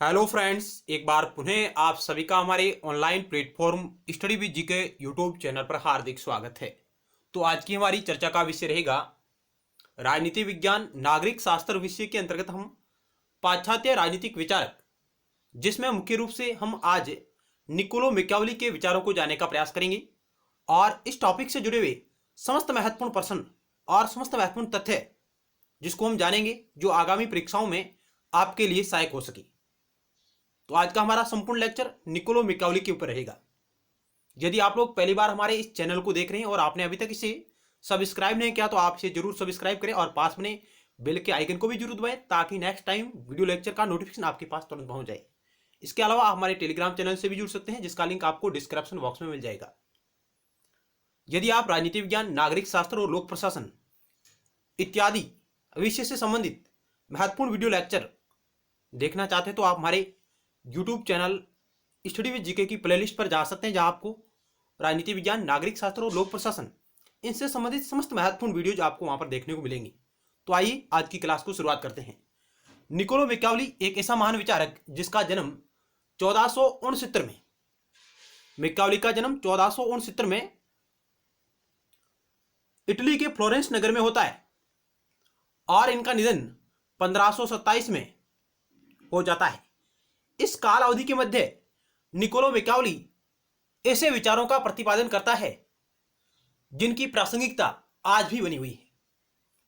Hello friends, एक बार पुनः आप सभी का हमारे online platform study with GK YouTube channel पर हार्दिक स्वागत है। तो आज की हमारी चर्चा का विषय रहेगा राजनीति विज्ञान नागरिक शास्त्र विषय के अंतर्गत हम पाश्चात्य राजनीतिक विचारक, जिसमें मुख्य रूप से हम आज निकोलो मैकियावेली के विचारों को जानने का प्रयास करेंगे और इस टॉपिक से जुड़े हुए समस्त महत्वपूर्ण प्रश्न और समस्त महत्वपूर्ण तथ्य जिसको हम जानेंगे, जो आगामी परीक्षाओं में आपके लिए सहायक हो सके। तो आज का हमारा संपूर्ण लेक्चर निकोलो मैकियावेली के ऊपर रहेगा। यदि आप लोग पहली बार हमारे इस चैनल को देख रहे हैं और आपने अभी तक इसे सब्सक्राइब नहीं किया तो आप इसे जरूर सब्सक्राइब करें और पास में बेल के आइकन को भी जरूर दबाएं, ताकि नेक्स्ट टाइम वीडियो लेक्चर का नोटिफिकेशन आपके पास तुरंत पहुंच जाए। इसके अलावा आप हमारे टेलीग्राम चैनल से भी जुड़ सकते हैं, जिसका लिंक आपको डिस्क्रिप्शन बॉक्स में मिल जाएगा। यदि आप राजनीति विज्ञान, नागरिक शास्त्र और लोक प्रशासन इत्यादि विषय से संबंधित महत्वपूर्ण वीडियो लेक्चर देखना चाहते हैं तो आप हमारे YouTube channel study with GK की प्लेलिस्ट पर जा सकते हैं, जहां आपको राजनीति विज्ञान, नागरिक शास्त्र और लोक प्रशासन इनसे संबंधित समस्त महत्वपूर्ण वीडियोज आपको वहां पर देखने को मिलेंगी। तो आइए आज की क्लास को शुरुआत करते हैं। निकोलो मैकियावेली एक ऐसा महान विचारक जिसका जन्म 1469 में, मैकियावेली का जन्म 1469 में इटली के फ्लोरेंस नगर में होता है और इनका निधन 1527 में हो जाता है। इस काल अवधि के मध्य निकोलो मैकियावेली ऐसे विचारों का प्रतिपादन करता है जिनकी प्रासंगिकता आज भी बनी हुई है।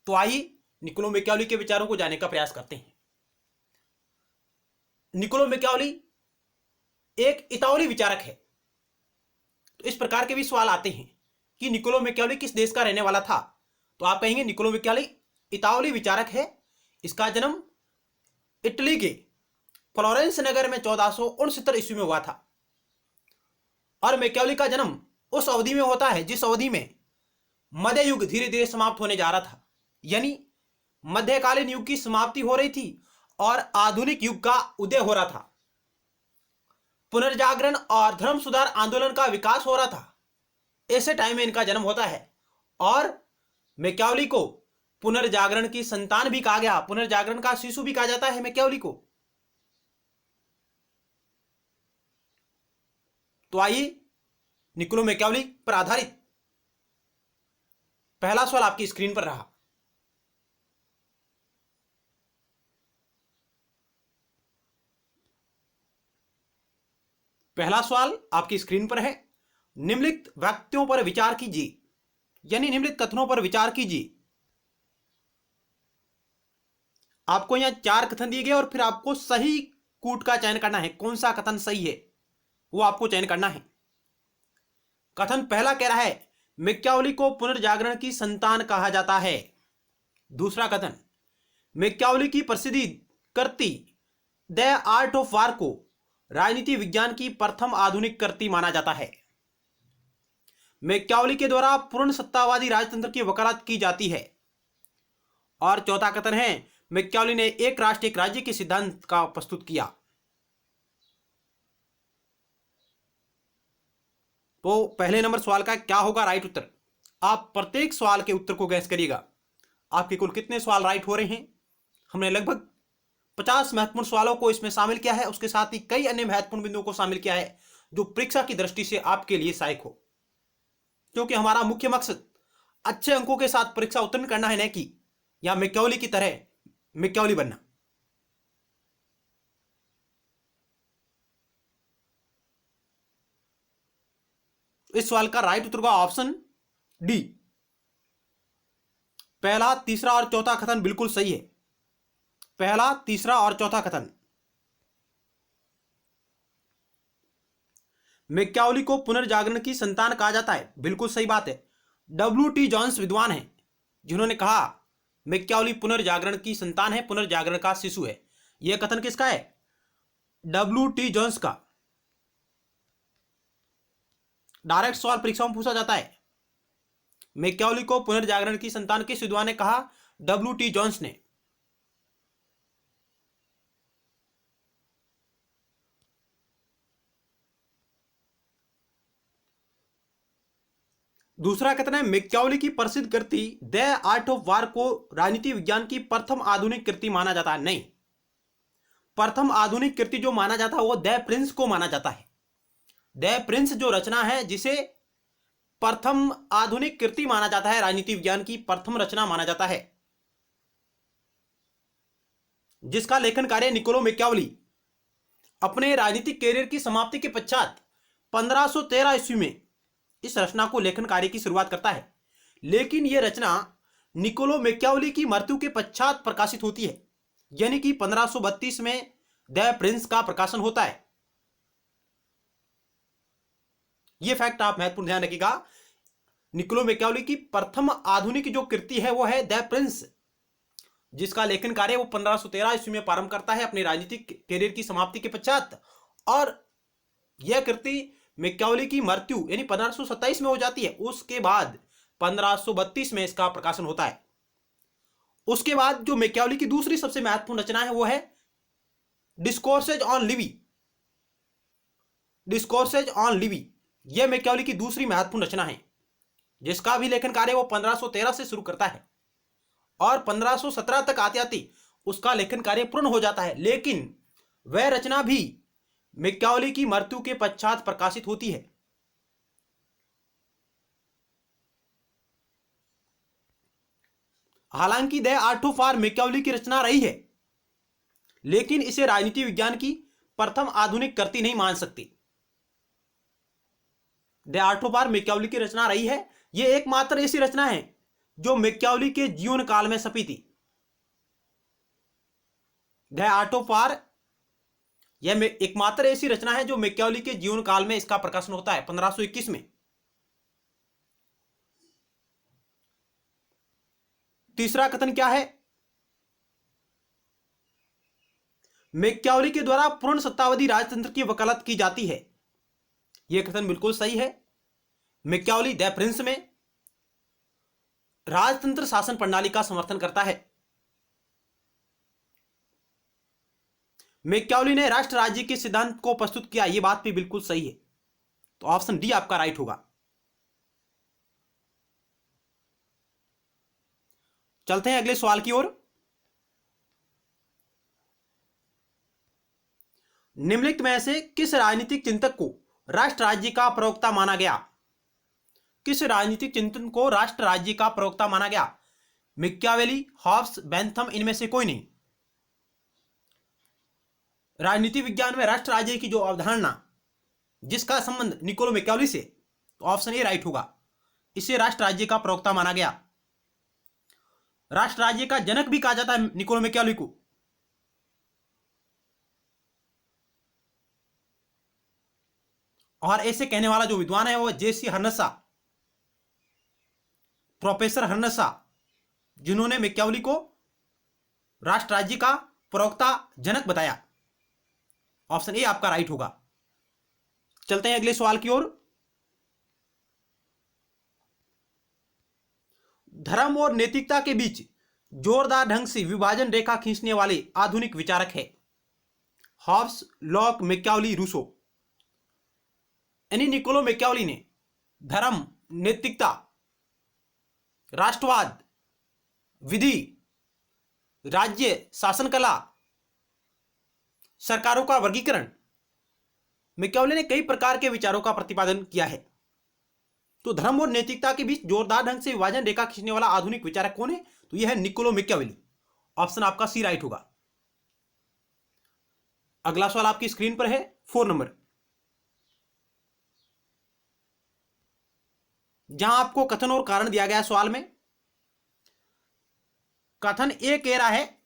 तो आइए निकोलो मैकियावेली के विचारों को जानने का प्रयास करते हैं। निकोलो मैकियावेली एक इतालवी विचारक है। तो इस प्रकार के भी सवाल आते हैं कि निकोलो मैकियावेली किस देश का रहने वाला था, तो आप कहेंगे निकोलो मैकियावेली इतालवी विचारक है। इसका जन्म इटली के फ्लोरेंस नगर में 1469 ईस्वी में हुआ था और मैकियावेली का जन्म उस अवधि में होता है जिस अवधि में मध्य युग धीरे धीरे समाप्त होने जा रहा था, यानी मध्यकालीन युग की समाप्ति हो रही थी और आधुनिक युग का उदय हो रहा था। पुनर्जागरण और धर्म सुधार आंदोलन का विकास हो रहा था। ऐसे टाइम में इनका जन्म होता है और मैकियावेली को पुनर्जागरण की संतान भी कहा गया, पुनर्जागरण का शिशु भी कहा जाता है मैकियावेली को। तो आइए निकोलो मैकियावेली पर आधारित पहला सवाल आपकी स्क्रीन पर रहा। पहला सवाल आपकी स्क्रीन पर है। निम्नलिखित व्यक्तियों पर विचार कीजिए, यानी निम्नलिखित कथनों पर विचार कीजिए। आपको यहां 4 कथन दिए गए और फिर आपको सही कूट का चयन करना है। कौन सा कथन सही है वो आपको चयन करना है। कथन पहला कह रहा है मैकियावेली को पुनर्जागरण की संतान कहा जाता है। दूसरा कथन, मैकियावेली की प्रसिद्धि कृति द आर्ट ऑफ वार को राजनीति विज्ञान की प्रथम आधुनिक कृति माना जाता है। मैकियावेली के द्वारा पूर्ण सत्तावादी राजतंत्र की वकालत की जाती है। और चौथा कथन है मैकियावेली ने एक राष्ट्र एक राज्य के सिद्धांत का प्रस्तुत किया। तो पहले नंबर सवाल का क्या होगा राइट उत्तर। आप प्रत्येक सवाल के उत्तर को गैस करिएगा। आपके कुल कितने सवाल राइट हो रहे हैं। हमने लगभग 50 महत्वपूर्ण सवालों को इसमें शामिल किया है, उसके साथ ही कई अन्य महत्वपूर्ण बिंदुओं को शामिल किया है जो परीक्षा की दृष्टि से आपके लिए सहायक हो, क्योंकि हमारा मुख्य मकसद अच्छे अंकों के साथ परीक्षा उत्तीर्ण करना है, न कि या मैकियावेली की तरह मैकियावेली बनना। इस सवाल का राइट उत्तर होगा ऑप्शन डी। पहला, तीसरा और चौथा कथन बिल्कुल सही है। पहला, तीसरा और चौथा कथन। मैकियावेली को पुनर्जागरण की संतान कहा जाता है, बिल्कुल सही बात है। W.T. जॉन्स विद्वान हैं जिन्होंने कहा मैकियावेली पुनर्जागरण की संतान है, पुनर्जागरण का शिशु है। यह कथन किसका है? W.T. जॉन्स का। डायरेक्ट सवाल परीक्षा में पूछा जाता है, मैकियावेली को पुनर्जागरण की संतान किस विद्वान ने कहा? W.T. जॉन्स ने। दूसरा कथन है मैकियावेली की प्रसिद्ध कृति द आर्ट ऑफ वार को राजनीति विज्ञान की प्रथम आधुनिक कृति माना जाता है। नहीं, प्रथम आधुनिक कृति जो माना जाता है वो द प्रिंस को माना जाता है। द प्रिंस जो रचना है जिसे प्रथम आधुनिक कृति माना जाता है, राजनीति विज्ञान की प्रथम रचना माना जाता है, जिसका लेखन कार्य निकोलो मैकियावेली अपने राजनीतिक कैरियर की समाप्ति के पश्चात 1513 ईस्वी में इस रचना को लेखन कार्य की शुरुआत करता है। लेकिन यह रचना निकोलो मैकियावेली की मृत्यु के पश्चात प्रकाशित होती है, यानी कि 1532 में द प्रिंस का प्रकाशन होता है। यह फैक्ट आप महत्वपूर्ण ध्यान रखिएगा। निकोलो मैकियावेली की प्रथम आधुनिक जो कृति है वो है द प्रिंस, जिसका लेखन कार्य वो 1513 ईस्वी में प्रारंभ करता है अपने राजनीतिक कैरियर की समाप्ति के पश्चात, और यह कृति मैकियावेली की मृत्यु यानी 1527 में हो जाती है। उसके बाद 1532 में इसका प्रकाशन होता है। उसके बाद जो मैकियावेली की दूसरी सबसे महत्वपूर्ण रचना है वो है discourses on Levi. Discourses on Levi यह मैकियावेली की दूसरी महत्वपूर्ण रचना है, जिसका भी लेखन कार्य वो 1513 से शुरू करता है और 1517 तक आते आते उसका लेखन कार्य पूर्ण हो जाता है। लेकिन वह रचना भी मैकियावेली की मृत्यु के पश्चात प्रकाशित होती है। हालांकि the art of war Machiavelli की रचना रही है, लेकिन इसे राजनीति विज्ञान की प्रथम आधुनिक कृति नहीं मान सकते। The art of war Machiavelli की रचना रही है, यह एकमात्र ऐसी रचना है जो मैकियावेली के जीवन काल में छपी थी। द आर्ट ऑफ वार यह एकमात्र ऐसी रचना है जो मैकियावेली के जीवन काल में इसका प्रकाशन होता है 1521 में। तीसरा कथन क्या है? मैकियावेली के द्वारा पूर्ण सत्तावादी राजतंत्र की वकालत की जाती है। यह कथन बिल्कुल सही है। मैकियावेली द प्रिंस में राजतंत्र शासन प्रणाली का समर्थन करता है। मैकियावेली ने राष्ट्र राज्य के सिद्धांत को प्रस्तुत किया, यह बात भी बिल्कुल सही है। तो ऑप्शन डी आपका राइट होगा। चलते हैं अगले सवाल की ओर। निम्नलिखित में से किस राजनीतिक चिंतक को राष्ट्र राज्य का प्रवक्ता माना गया? किस राजनीतिक चिंतन को राष्ट्र राज्य का प्रवक्ता माना गया? मैकियावेली, हॉब्स, बेंथम, इनमें से कोई नहीं। राजनीति विज्ञान में राष्ट्र राज्य की जो अवधारणा जिसका संबंध निकोलो मैकियावेली से, तो ऑप्शन ए राइट होगा। इसे राष्ट्र राज्य का प्रवक्ता माना गया। राष्ट्र राज्य का जनक भी कहा जाता है निकोलो मैकियावेली को। और ऐसे कहने वाला जो विद्वान है वो जेसी हर्नसा, प्रोफेसर हर्नसा, जिन्होंने मैकियावेली को राष्ट्र राज्य का प्रवक्ता जनक बताया। ऑप्शन ए आपका राइट होगा। चलते हैं अगले सवाल की ओर। धर्म और नैतिकता के बीच जोरदार ढंग से विभाजन रेखा खींचने वाले आधुनिक विचारक है हॉब्स, लॉक, मैकियावेली, रूसो। यानी निकोलो मैकियावेली ने धर्म, नैतिकता, राष्ट्रवाद, विधि, राज्य शासन कला, सरकारों का वर्गीकरण, मैकियावेली ने कई प्रकार के विचारों का प्रतिपादन किया है। तो धर्म और नैतिकता के बीच जोरदार ढंग से विभाजन रेखा खींचने वाला आधुनिक विचारक कौन है? तो यह है निकोलो मैकियावेली। ऑप्शन आपका सी राइट होगा। अगला सवाल आपकी स्क्रीन पर है 4 नंबर, जहां आपको कथन और कारण दिया गया है सवाल में। कथन ए कह रहा है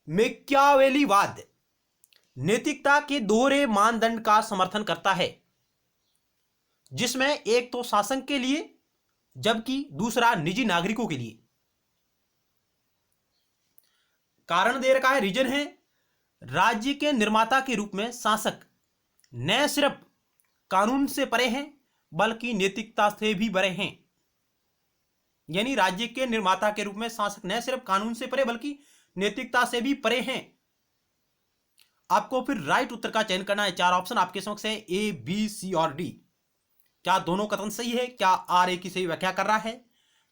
मैकियावेलीवाद नैतिकता के दोहरे मानदंड का समर्थन करता है, जिसमें एक तो शासन के लिए जबकि दूसरा निजी नागरिकों के लिए। कारण दे रखा है, रीजन है, राज्य के निर्माता के रूप में शासक न सिर्फ कानून से परे हैं बल्कि नैतिकता से भी परे हैं। यानी राज्य के निर्माता के रूप में शासक न सिर्फ कानून से परे बल्कि नैतिकता से भी परे हैं। आपको फिर राइट उत्तर का चयन करना है। 4 ऑप्शन आपके समक्ष है, ए, बी, सी और डी। क्या दोनों कथन सही है? क्या आर ए की सही व्याख्या कर रहा है?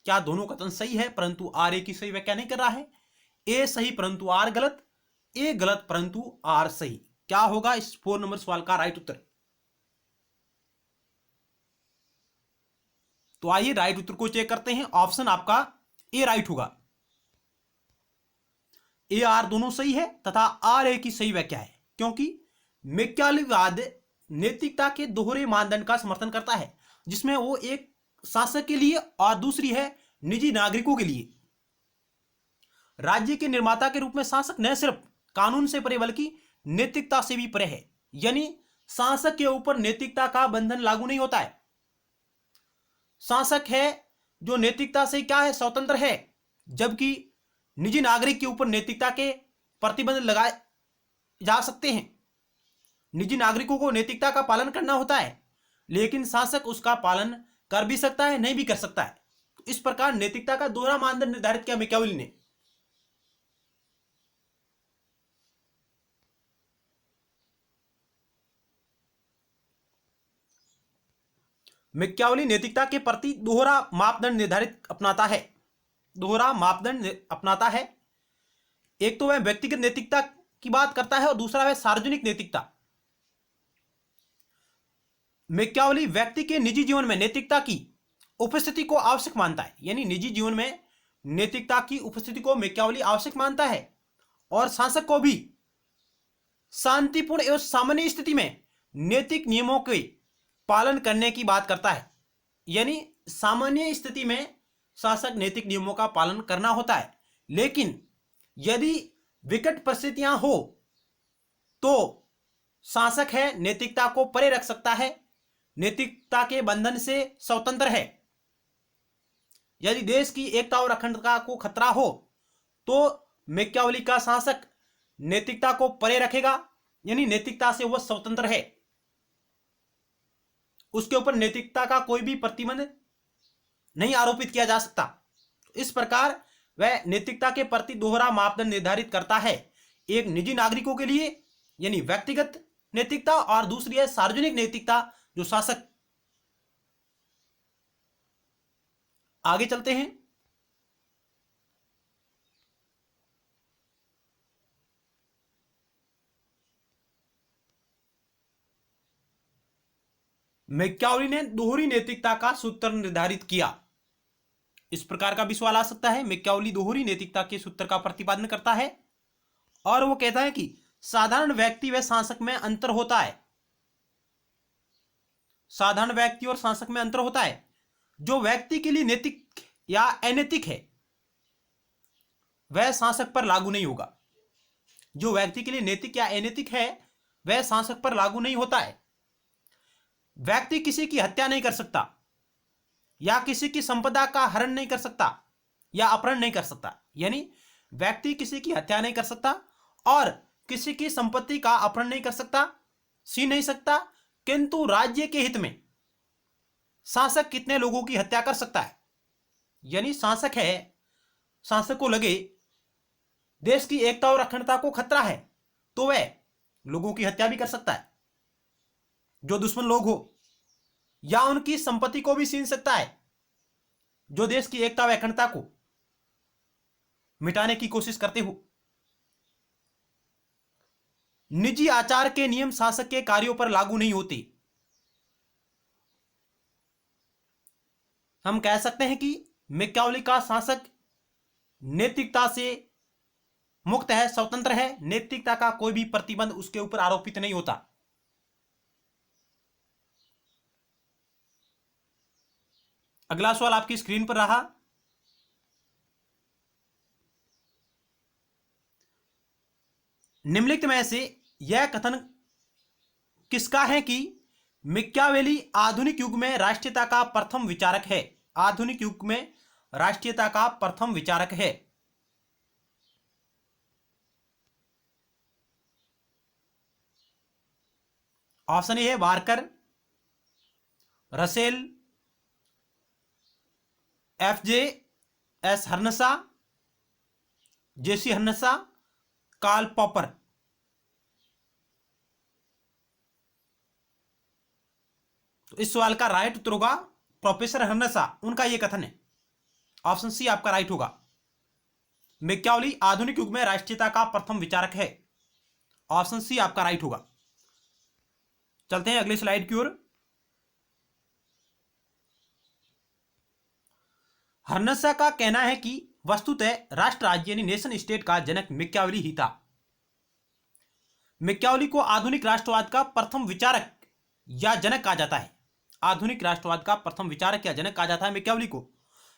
क्या दोनों कथन सही है परंतु आर ए की सही व्याख्या नहीं कर रहा है? ए सही परंतु आर गलत, ए गलत परंतु आर सही। क्या होगा इस 4 नंबर सवाल का राइट उत्तर? तो आइए राइट उत्तर को चेक करते हैं। ऑप्शन आपका ए राइट होगा। ए आर दोनों सही है तथा आर ए की सही व्याख्या है, क्योंकि मैकियावेलीवाद नैतिकता के दोहरे मानदंड का समर्थन करता है, जिसमें वो एक शासक के लिए और दूसरी है निजी नागरिकों के लिए। राज्य के निर्माता के रूप में शासक न सिर्फ कानून से परे बल्कि नैतिकता से भी परे है, यानी शासक के ऊपर नैतिकता का बंधन लागू नहीं होता है। शासक है जो नैतिकता से क्या है, स्वतंत्र है, जबकि निजी नागरिक के ऊपर नैतिकता के प्रतिबंध लगाए जा सकते हैं। निजी नागरिकों को नैतिकता का पालन करना होता है, लेकिन शासक उसका पालन कर भी सकता है, नहीं भी कर सकता है। इस प्रकार नैतिकता का दोहरा मानदंड निर्धारित किया मैकियावेली ने। मैकियावेली नैतिकता के प्रति दोहरा मापदंड निर्धारित अपनाता है, दोहरा मापदंड अपनाता है। एक तो वह व्यक्तिगत नैतिकता की बात करता है और दूसरा वह सार्वजनिक नैतिकता। मैकियावेली व्यक्ति के निजी जीवन में नैतिकता की उपस्थिति को आवश्यक मानता है, यानी निजी जीवन में नैतिकता की उपस्थिति को मैकियावेली आवश्यक मानता है, और शासक को भी शांतिपूर्ण एवं सामान्य स्थिति में नैतिक नियमों के पालन करने की बात करता है। यानी सामान्य स्थिति में शासक नैतिक नियमों का पालन करना होता है, लेकिन यदि विकट परिस्थितियां हो तो शासक है नैतिकता को परे रख सकता है, नैतिकता के बंधन से स्वतंत्र है। यदि देश की एकता और अखंडता को खतरा हो तो मैकियावेली का शासक नैतिकता को परे रखेगा, यानी नैतिकता से वह स्वतंत्र है, उसके ऊपर नैतिकता का कोई भी प्रतिबंध नहीं आरोपित किया जा सकता। इस प्रकार वह नैतिकता के प्रति दोहरा मापदंड निर्धारित करता है, एक निजी नागरिकों के लिए यानी व्यक्तिगत नैतिकता और दूसरी है सार्वजनिक नैतिकता जो शासक। आगे चलते हैं। मैकियावेली ने दोहरी नैतिकता का सूत्र निर्धारित किया। इस प्रकार का भी सवाल आ सकता है। मैकियावेली दोहरी नैतिकता के सूत्र का प्रतिपादन करता है और वो कहता है कि साधारण व्यक्ति व शासक में अंतर होता है। साधारण व्यक्ति और शासक में अंतर होता है। जो व्यक्ति के लिए नैतिक या अनैतिक है वह शासक पर लागू नहीं होगा। जो व्यक्ति के लिए नैतिक या अनैतिक है वह शासक पर लागू नहीं होता है। व्यक्ति किसी की हत्या नहीं कर सकता या किसी की संपदा का हरण नहीं कर सकता या अपहरण नहीं कर सकता, यानी व्यक्ति किसी की हत्या नहीं कर सकता और किसी की संपत्ति का अपहरण नहीं कर सकता, छीन नहीं सकता, किंतु राज्य के हित में शासक कितने लोगों की हत्या कर सकता है। यानी शासक है, शासक को लगे देश की एकता और अखंडता को खतरा है तो वह लोगों की हत्या भी कर सकता है जो दुश्मन लोग हो, या उनकी संपत्ति को भी छीन सकता है जो देश की एकता व अखंडता को मिटाने की कोशिश करते हो। निजी आचार के नियम शासक के कार्यों पर लागू नहीं होते। हम कह सकते हैं कि मैकियावेली का शासक नैतिकता से मुक्त है, स्वतंत्र है, नैतिकता का कोई भी प्रतिबंध उसके ऊपर आरोपित नहीं होता। अगला सवाल आपकी स्क्रीन पर रहा। निम्नलिखित में से यह कथन किसका है कि मैकियावेली आधुनिक युग में राष्ट्रीयता का प्रथम विचारक है? आधुनिक युग में राष्ट्रीयता का प्रथम विचारक है। ऑप्शन ए है बार्कर, रसेल, एफ.जे. एस. हर्नसा, जेसी हर्नसा, कार्ल पॉपर। तो इस सवाल का राइट उत्तर होगा प्रोफेसर हर्नसा, उनका यह कथन है। ऑप्शन सी आपका राइट होगा। मैकियावेली आधुनिक युग में राष्ट्रीयता का प्रथम विचारक है। ऑप्शन सी आपका राइट होगा। चलते हैं अगले स्लाइड की ओर। हर्नसा का कहना है कि वस्तुतः राष्ट्र राज्य यानी नेशन स्टेट का जनक मैकियावेली ही था। मैकियावेली को आधुनिक राष्ट्रवाद का प्रथम विचारक या जनक कहा जाता है। आधुनिक राष्ट्रवाद का प्रथम विचारक या जनक कहा जाता है मैकियावेली को।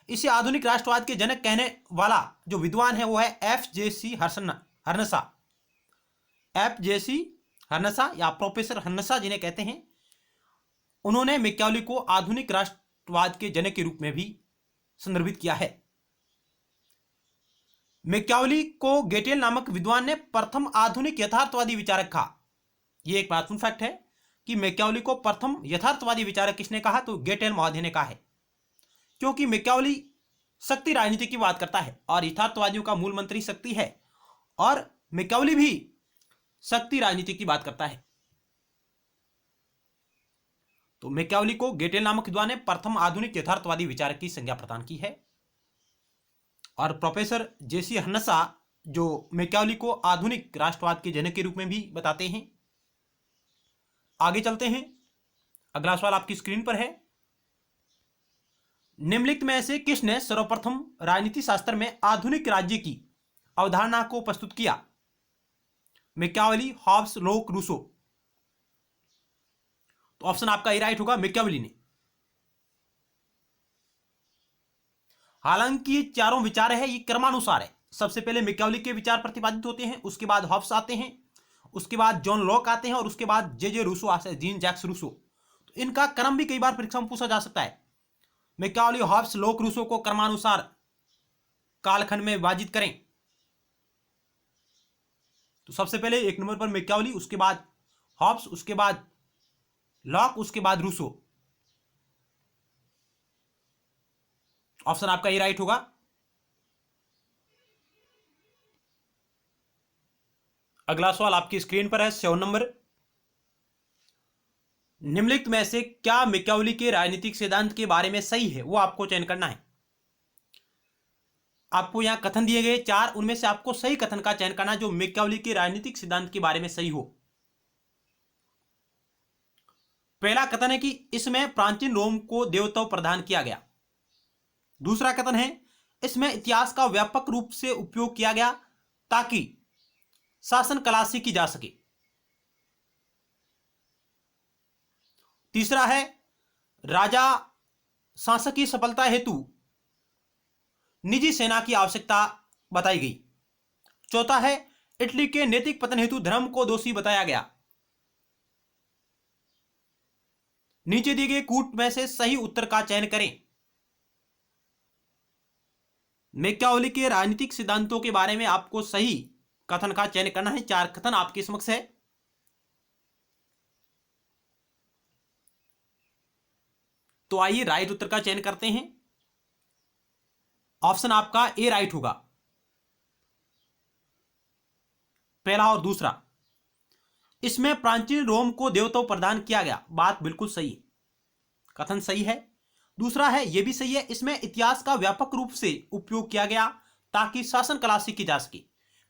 इसे आधुनिक राष्ट्रवाद के जनक कहने वाला जो विद्वान है वो है एफ.जे.सी. हर्नसा। एफ.जे.सी. हर्नसा या प्रोफेसर हर्नसा जिन्हें कहते हैं, उन्होंने मैकियावेली को आधुनिक राष्ट्रवाद के जनक के रूप में भी संदर्भित किया है। मैकियावेली को गेटेल नामक विद्वान ने प्रथम आधुनिक यथार्थवादी विचारक कहा। यह एक महत्वपूर्ण फैक्ट है कि मैकियावेली को प्रथम यथार्थवादी विचारक किसने कहा, तो गेटेल महोदय ने कहा है। क्योंकि मैकियावेली शक्ति राजनीति की बात करता है और यथार्थवादियों का मूल मंत्र ही शक्ति है, और मैकियावेली भी शक्ति राजनीति की बात करता है। तो मैकियावेली को गेटेल नामक विद्वान ने प्रथम आधुनिक यथार्थवादी विचारक की संज्ञा प्रदान की है। और प्रोफेसर जे.सी. हर्नसा जो मैकियावेली को आधुनिक राष्ट्रवाद के जनक के रूप में भी बताते हैं। आगे चलते हैं। अगला सवाल आपकी स्क्रीन पर है। निम्नलिखित में से किसने सर्वप्रथम राजनीति शास्त्र में आधुनिक राज्य की अवधारणा को प्रस्तुत किया? मैकियावेली, हॉब्स, लोक, रूसो। तो ऑप्शन आपका ए राइट होगा, मैकियावेली ने। हालांकि ये चारों विचार है ये क्रमानुसार है। सबसे पहले मैकियावेली के विचार प्रतिपादित होते हैं, उसके बाद हॉब्स आते हैं, उसके बाद जॉन लॉक आते हैं और उसके बाद जे रूसो आते हैं, जीन जैक्स रूसो। तो इनका क्रम भी कई बार परीक्षा में पूछा जा सकता है। मैकियावेली, हॉब्स, लोक, रूसो को क्रमानुसार कालखंड में विभाजित करें तो सबसे पहले एक नंबर पर मैकियावेली, उसके बाद हॉब्स, उसके बाद लॉक, उसके बाद रूसो। ऑप्शन आपका ये राइट होगा। अगला सवाल आपकी स्क्रीन पर है 7 नंबर। निम्नलिखित में से क्या मैकियावेली के राजनीतिक सिद्धांत के बारे में सही है, वो आपको चयन करना है। आपको यहां कथन दिए गए 4, उनमें से आपको सही कथन का चयन करना जो मैकियावेली के राजनीतिक सिद्धांत के बारे में सही हो। पहला कथन है कि इसमें प्राचीन रोम को देवत्व प्रदान किया गया। दूसरा कथन है इसमें इतिहास का व्यापक रूप से उपयोग किया गया ताकि शासन कला सीखी जा सके। तीसरा है राजा शासक की सफलता हेतु निजी सेना की आवश्यकता बताई गई। चौथा है इटली के नैतिक पतन हेतु धर्म को दोषी बताया गया। नीचे दिए गए कूट में से सही उत्तर का चयन करें। मैकियावेली के राजनीतिक सिद्धांतों के बारे में आपको सही कथन का चयन करना है। 4 कथन आपके समक्ष है। तो आइए राइट उत्तर का चयन करते हैं। ऑप्शन आपका ए राइट होगा, पहला और दूसरा। इसमें प्राचीन रोम को देवत्व प्रदान किया गया, बात बिल्कुल सही है, कथन सही है। दूसरा है यह भी सही है, इसमें इतिहास का व्यापक रूप से उपयोग किया गया ताकि शासन कला सीखी जा सके।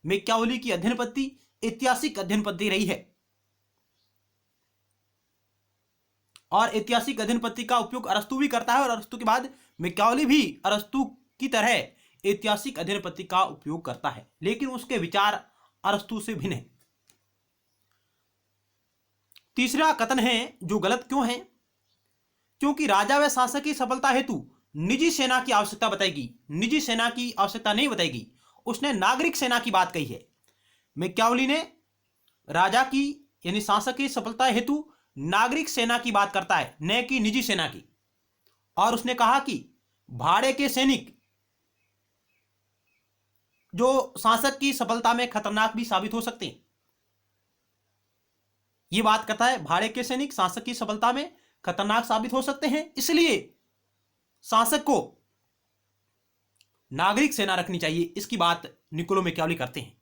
मैकियावेली की अध्ययन पद्धति ऐतिहासिक अध्ययन पद्धति रही है और ऐतिहासिक अध्ययन पद्धति का उपयोग अरस्तु भी करता है और अरस्तु के बाद मैकियावेली भी अरस्तु की तरह ऐतिहासिक अध्ययन पद्धति का उपयोग करता है, लेकिन उसके विचार अरस्तु से भिन्न है। तीसरा कथन है जो गलत क्यों है, क्योंकि राजा व शासक की सफलता हेतु निजी सेना की आवश्यकता बताएगी। निजी सेना की आवश्यकता नहीं बताएगी, उसने नागरिक सेना की बात कही है। मैकियावेली ने राजा की यानी शासक की सफलता हेतु नागरिक सेना की बात करता है, न कि निजी सेना की। और उसने कहा कि भाड़े के सैनिक जो शासक की सफलता में खतरनाक भी साबित हो सकते हैं। यह बात करता है भाड़े के सैनिक शासक की सफलता में खतरनाक साबित हो सकते हैं, इसलिए शासक को नागरिक सेना रखनी चाहिए। इसकी बात निकोलो मैकियावेली करते हैं।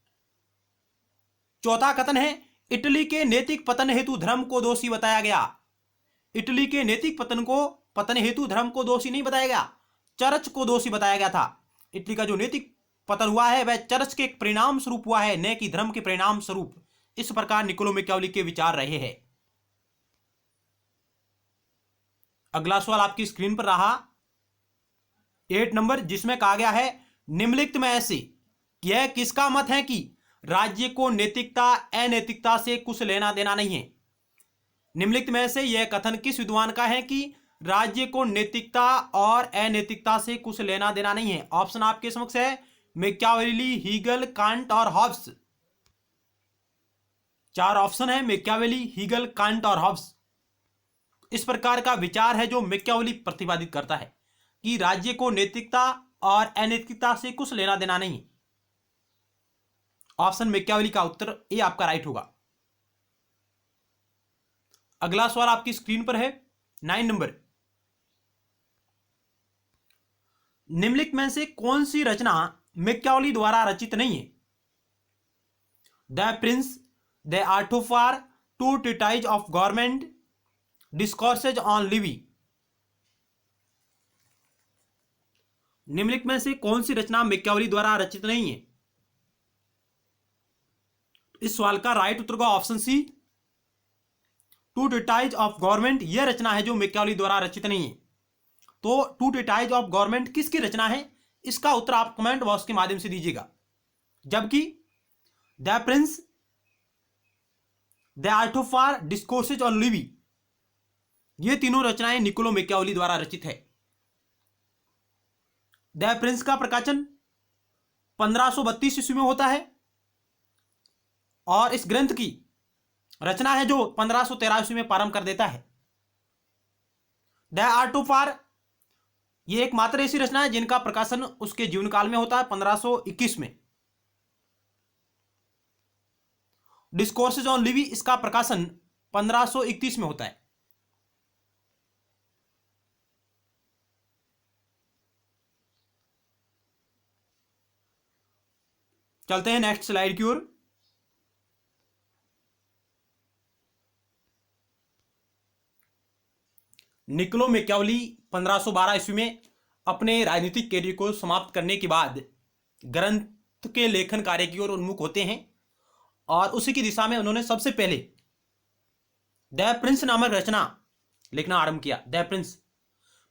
चौथा कथन है इटली के नैतिक पतन हेतु धर्म को दोषी बताया गया। इटली के नैतिक पतन हेतु धर्म को दोषी नहीं बताया गया, चर्च को दोषी बताया गया था। इटली का जो नैतिक पतन हुआ है वह चर्च के परिणाम स्वरूप हुआ है, न कि धर्म के परिणाम स्वरूप। इस प्रकार निकोलो मैकियावेली के विचार रहे हैं। अगला सवाल आपकी स्क्रीन पर रहा 8 नंबर, जिसमें कहा गया है निम्नलिखित में से यह किसका मत है कि राज्य को नैतिकता अनैतिकता से कुछ लेना देना नहीं है। निम्नलिखित में से यह कथन किस विद्वान का है कि राज्य को नैतिकता और अनैतिकता से कुछ लेना देना नहीं है। ऑप्शन आपके समक्ष है मैकियावेली, हीगल, कांट और हॉब्स। 4 ऑप्शन है मैकियावेली, हीगल, कांट और हॉब्स। इस प्रकार का विचार है जो मैकियावेली प्रतिपादित करता है कि राज्य को नैतिकता और अनैतिकता से कुछ लेना देना नहीं है। ऑप्शन मैकियावेली का उत्तर ए आपका राइट होगा। अगला सवाल आपकी स्क्रीन पर है 9 नंबर, निम्नलिखित में से कौन सी रचना मैकियावेली द्वारा रचित नहीं है। The prince, the art of war, two treatise of government, discourses on Livy. निम्नलिखित में से कौन सी रचना मैकियावेली द्वारा रचित नहीं है। इस सवाल का राइट उत्तर होगा option C, two treatise of government. यह रचना है जो मैकियावेली द्वारा रचित नहीं है। तो टू ट्रीटाइज ऑफ गवर्नमेंट किसकी रचना है, इसका उत्तर आप कमेंट बॉक्स के माध्यम से दीजिएगा। जबकि the prince, the art of war, discourses on Levi, ये तीनों रचनाएं निकोलो मैकियावेली द्वारा रचित है। द प्रिंस का प्रकाशन 1532 ईस्वी में होता है और इस ग्रंथ की रचना है जो 1513 ईस्वी में प्रारंभ कर देता है। द आर्ट ऑफ वार ये एकमात्र ऐसी रचना है जिनका प्रकाशन उसके जीवन काल में होता है 1521 में। डिस्कोर्सेज ऑन लिवी, इसका प्रकाशन 1531 में होता है। चलते हैं नेक्स्ट स्लाइड की ओर। निकोलो मैकियावेली 1512 ईस्वी में अपने राजनीतिक कैरियर को समाप्त करने के बाद ग्रंथ के लेखन कार्य की ओर उन्मुख होते हैं और उसी की दिशा में उन्होंने सबसे पहले द प्रिंस नामक रचना लिखना आरंभ किया। द प्रिंस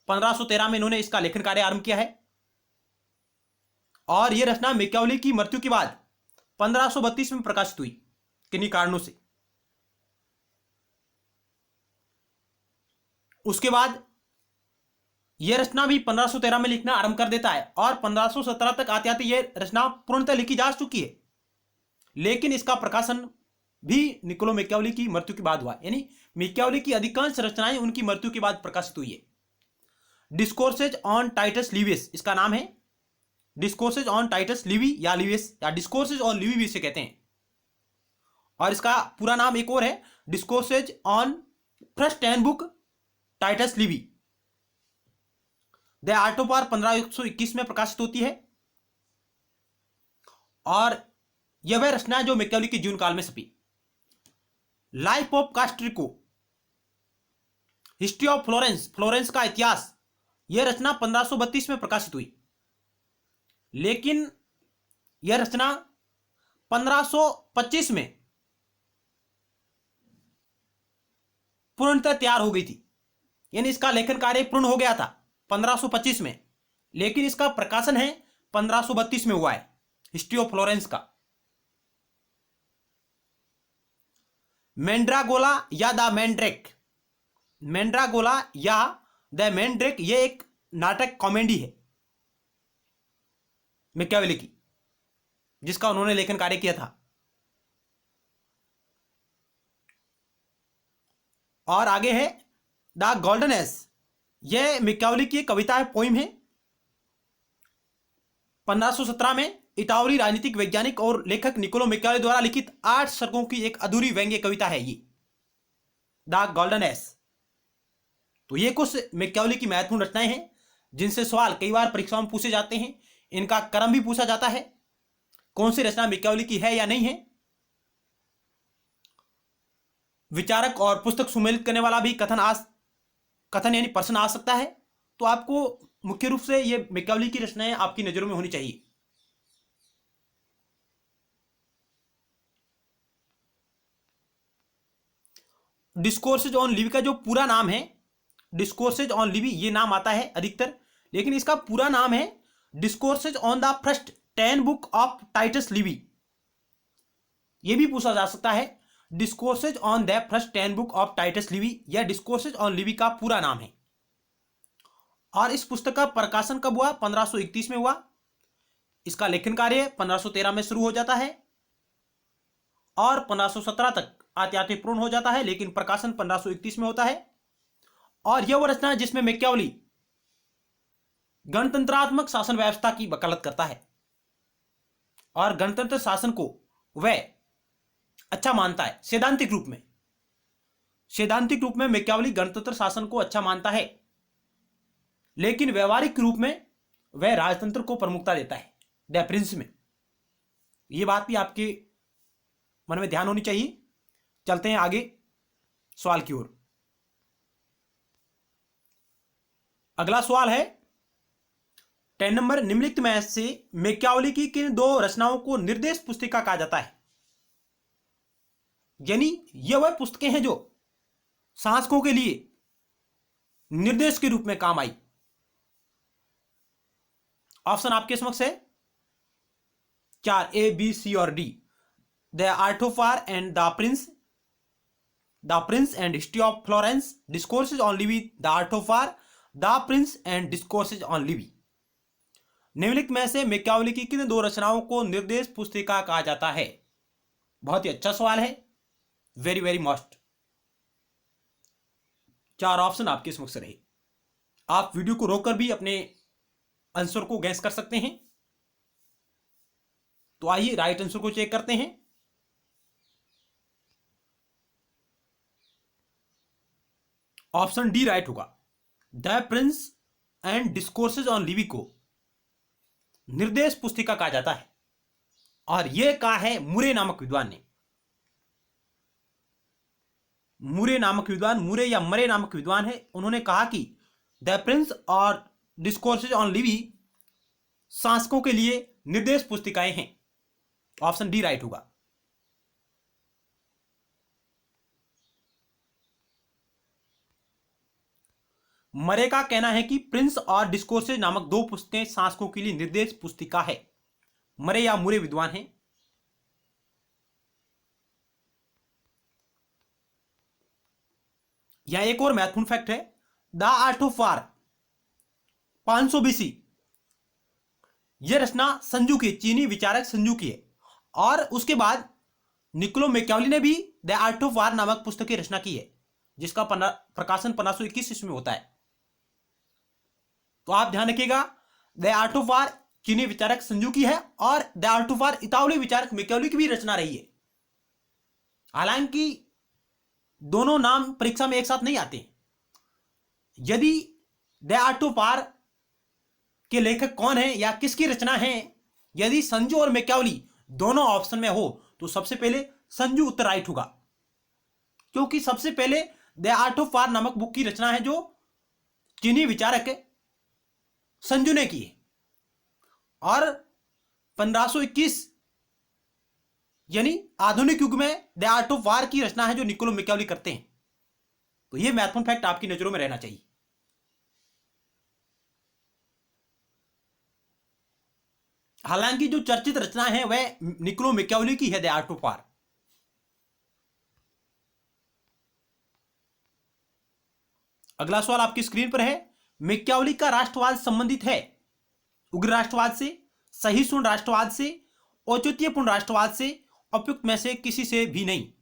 1513 में इन्होंने इसका लेखन कार्य आरंभ किया है और यह रचना मैकियावेली की मृत्यु के बाद 1532 में प्रकाशित हुई किन्हीं कारणों से। उसके बाद यह रचना भी 1513 में लिखना आरंभ कर देता है और 1517 तक आते आते यह रचना पूर्णतः लिखी जा चुकी है, लेकिन इसका प्रकाशन भी निकोलो मैकियावेली की मृत्यु के बाद हुआ। यानी मैकियावेली की अधिकांश रचनाएं उनकी मृत्यु के बाद प्रकाशित हुई है। डिस्कोर्सेज ऑन टाइटस लिवियस इसका नाम है, डिस्कोर्सेज ऑन टाइटस लिवी या लिवियस या डिस्कोर्सेज ऑन लिवी भी इसे कहते हैं। और इसका पूरा नाम एक और है, discourses on first handbook Titus Livy. The art of war 1521 में प्रकाशित होती है और यह वह रचना है जो मैकियावेली के जीवन काल में छपी। Life of Castruccio, history of Florence, Florence का इतिहास, यह रचना 1532 में प्रकाशित हुई, लेकिन यह रचना 1525 में पूर्णतः तैयार हो गई थी। यानी इसका लेखन कार्य पूर्ण हो गया था 1525 में, लेकिन इसका प्रकाशन है 1532 में हुआ है, हिस्ट्री ऑफ फ्लोरेंस का। मैंड्रागोला या द मैंड्रेक, मैंड्रागोला या द मैंड्रेक यह एक नाटक कॉमेडी है मैकियावेली की, जिसका उन्होंने लेखन कार्य किया था। और आगे है द गोल्डन एज, यह मैकियावेली की एक कविता है, पोइम है। 1517 में इटावली राजनीतिक वैज्ञानिक और लेखक निकोलो मैकियावेली द्वारा लिखित 8 सर्गों की एक अधूरी व्यंग्य कविता है ये द गोल्डन एज। तो ये कुछ मैकियावेली की महत्वपूर्ण रचनाएं हैं जिनसे सवाल कई बार परीक्षाओं में पूछे जाते हैं। इनका क्रम भी पूछा जाता है, कौन सी रचना मैकियावेली की है या नहीं है। विचारक और पुस्तक सुमेलित करने वाला भी कथन यानी प्रश्न आ सकता है। तो आपको मुख्य रूप से ये मैकियावेली की रचनाएं आपकी नजरों में होनी चाहिए। डिस्कोर्सेज ऑन लिबी का जो पूरा नाम है, डिस्कोर्सेज ऑन लिबी ये नाम आता है अधिकतर, लेकिन इसका पूरा नाम है discourses on the first 10 book of Titus Livy. ये भी पूछा जा सकता है, discourses on the first 10 book of Titus Livy, या डिस्कोर्सेज ऑन लिबी का पूरा नाम है। और इस पुस्तक का प्रकाशन कब हुआ? 1531 में हुआ। इसका लेखन कार्य 1513 में शुरू हो जाता है और 1517 तक आते आते पूर्ण हो जाता है, लेकिन प्रकाशन 1531 में होता है। और यह वो रचना है जिसमें मैकियावेली गणतंत्रात्मक शासन व्यवस्था की वकालत करता है और गणतंत्र शासन को वह अच्छा मानता है। सैद्धांतिक रूप में मैकियावेली गणतंत्र शासन को अच्छा मानता है, लेकिन व्यवहारिक रूप में वह राजतंत्र को प्रमुखता देता है, द प्रिंस में। यह बात भी आपके मन में ध्यान होनी चाहिए। चलते हैं आगे सवाल की ओर। अगला सवाल है 10 नंबर, निम्नलिखित में से मैकियावेली की किन दो रचनाओं को निर्देश पुस्तिका कहा जाता है? यानी यह वह पुस्तकें हैं जो शासकों के लिए निर्देश के रूप में काम आई। ऑप्शन आपके समक्ष है 4, ए, बी, सी और D. The art of war and the Prince and history of Florence, discourses on Libby, the art of war, the Prince and discourses on Libby. निम्नलिखित में से मैकियावेली की किन दो रचनाओं को निर्देश पुस्तिका कहा जाता है? बहुत ही अच्छा सवाल है, वेरी वेरी मस्ट। 4 ऑप्शन आपके समक्ष रहे। आप वीडियो को रोककर भी अपने आंसर को गैस कर सकते हैं। तो आइए राइट आंसर को चेक करते हैं। ऑप्शन डी राइट होगा। The Prince and discourses on Libby को निर्देश पुस्तिका कहा जाता है और यह कहा है मुरे नामक विद्वान ने। मुरे या मरे नामक विद्वान है, उन्होंने कहा कि द प्रिंस और डिस्कोर्सेज ऑन लिबी शासकों के लिए निर्देश पुस्तिकाएं हैं। ऑप्शन डी राइट होगा। मरे का कहना है कि प्रिंस और डिस्कोर्सेज नामक दो पुस्तकें शासकों के लिए निर्देश पुस्तिका है। मरे या मुरे विद्वान हैं। यह एक और महत्वपूर्ण फैक्ट है, the art of war 500 BC, यह रचना संजू की, चीनी विचारक संजू की है। और उसके बाद निकोलो मैकियावेली ने भी द आर्ट ऑफ वार नामक पुस्तक की रचना की है, जिसका प्रकाशन 1521 ईस्वी में होता है। तो आप ध्यान रखिएगा, द आर्ट ऑफ वार चीनी विचारक संजू की है और द आर्ट ऑफ वार इतालवी विचारक मैकियावेली की भी रचना रही है। हालांकि दोनों नाम परीक्षा में एक साथ नहीं आते। यदि द आर्ट ऑफ वार के लेखक कौन है या किसकी रचना है, यदि संजू और मैकियावेली दोनों ऑप्शन में हो तो सबसे पहले संजू उत्तर राइट होगा, क्योंकि सबसे पहले द आर्ट ऑफ वार नामक बुक की रचना है जो चीनी विचारक संजू ने की है। और 1521 यानी आधुनिक युग में द आर्ट ऑफ वार की रचना है जो निकोलो मैकियावेली करते हैं। तो यह महत्वपूर्ण फैक्ट आपकी नजरों में रहना चाहिए। हालांकि जो चर्चित रचना है वह निकोलो मैकियावेली की है, द आर्ट ऑफ वार। अगला सवाल आपकी स्क्रीन पर है, मैकियावेली का राष्ट्रवाद संबंधित है उग्र राष्ट्रवाद से, सहिष्णु राष्ट्रवाद से, औचित्यपूर्ण राष्ट्रवाद से, उपयुक्त में से किसी से भी नहीं।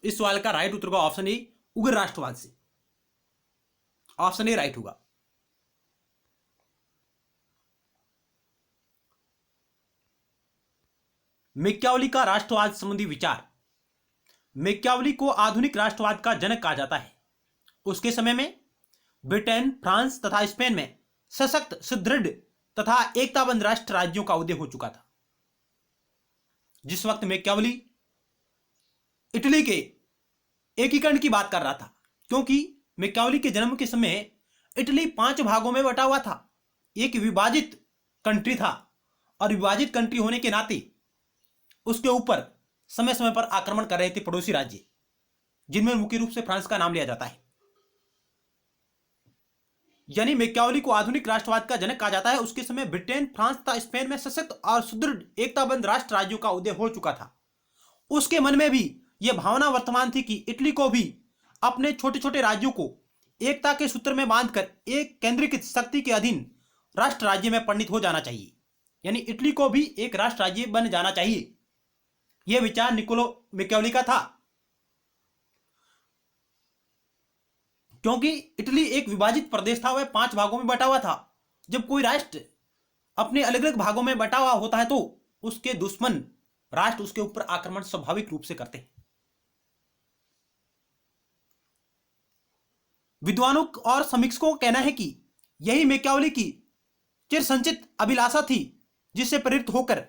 इस सवाल का राइट उत्तर होगा ऑप्शन ए, उग्र राष्ट्रवाद से। ऑप्शन ए राइट होगा। मैकियावेली का राष्ट्रवाद संबंधी विचार। मैकियावेली को आधुनिक राष्ट्रवाद का जनक कहा जाता है। उसके समय में ब्रिटेन, फ्रांस तथा स्पेन में सशक्त, सुदृढ़ तथा एकताबंध राष्ट्र राज्यों का उदय हो चुका था। जिस वक्त मैकियावेली इटली के एकीकरण की बात कर रहा था, क्योंकि मैकियावेली के जन्म के समय इटली 5 भागों में बटा हुआ था, एक विभाजित कंट्री था और विभाजित कंट्री होने के नाते उसके ऊपर समय समय पर आक्रमण कर रहे थे पड़ोसी राज्य, जिनमें मुख्य रूप से फ्रांस का नाम लिया जाता है। यानी मैकियावेली को आधुनिक राष्ट्रवाद का जनक कहा जाता है। उसके समय ब्रिटेन, फ्रांस तथा स्पेन में सशक्त और सुदृढ़ एकताबद्ध राष्ट्र राज्यों का उदय हो चुका था। उसके मन में भी यह भावना वर्तमान थी कि इटली को भी अपने छोटे छोटे राज्यों को एकता के सूत्र में बांधकर एक केंद्रीकृत शक्ति के अधीन राष्ट्र राज्य में परिणत हो जाना चाहिए। यानी इटली को भी एक राष्ट्र राज्य बन जाना चाहिए। यह विचार निकोलो मैकियावेली का था, क्योंकि इटली एक विभाजित प्रदेश था, वह 5 भागों में बटा हुआ था। जब कोई राष्ट्र अपने अलग अलग भागों में बटा हुआ होता है तो उसके दुश्मन राष्ट्र उसके ऊपर आक्रमण स्वाभाविक रूप से करते हैं। विद्वानों और समीक्षकों का कहना है कि यही मैकियावेली की चिरसंचित अभिलाषा थी, जिससे प्रेरित होकर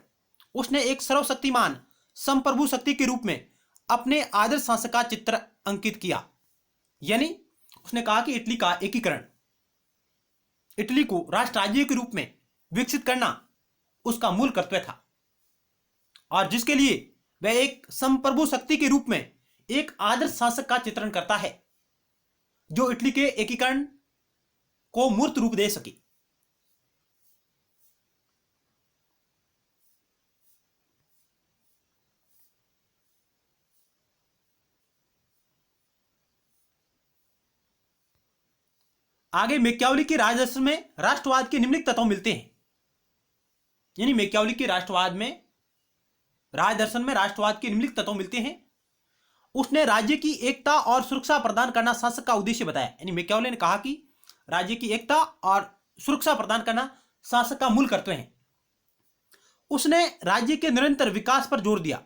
उसने एक सर्वशक्तिमान संप्रभु शक्ति के रूप में अपने आदर्श शासक का चित्र अंकित किया। यानी उसने कहा कि इटली का एकीकरण, इटली को राष्ट्र राज्य के रूप में विकसित करना उसका मूल कर्तव्य था, और जिसके लिए वह एक संप्रभु शक्ति के रूप में एक आदर्श शासक का चित्रण करता है, जो इटली के एकीकरण को मूर्त रूप दे सके। आगे मैकियावेली के राजदर्शन में राष्ट्रवाद के निम्नलिखित तत्व मिलते हैं। यानी मैकियावेली के राष्ट्रदर्शन में राष्ट्रवाद के निम्नलिखित तत्व मिलते हैं। उसने राज्य की एकता और सुरक्षा प्रदान करना शासक का उद्देश्य बताया। यानी मैकियावेली ने कहा कि राज्य की एकता और सुरक्षा प्रदान करना शासक का मूल कर्तव्य है। उसने राज्य के निरंतर विकास पर जोर दिया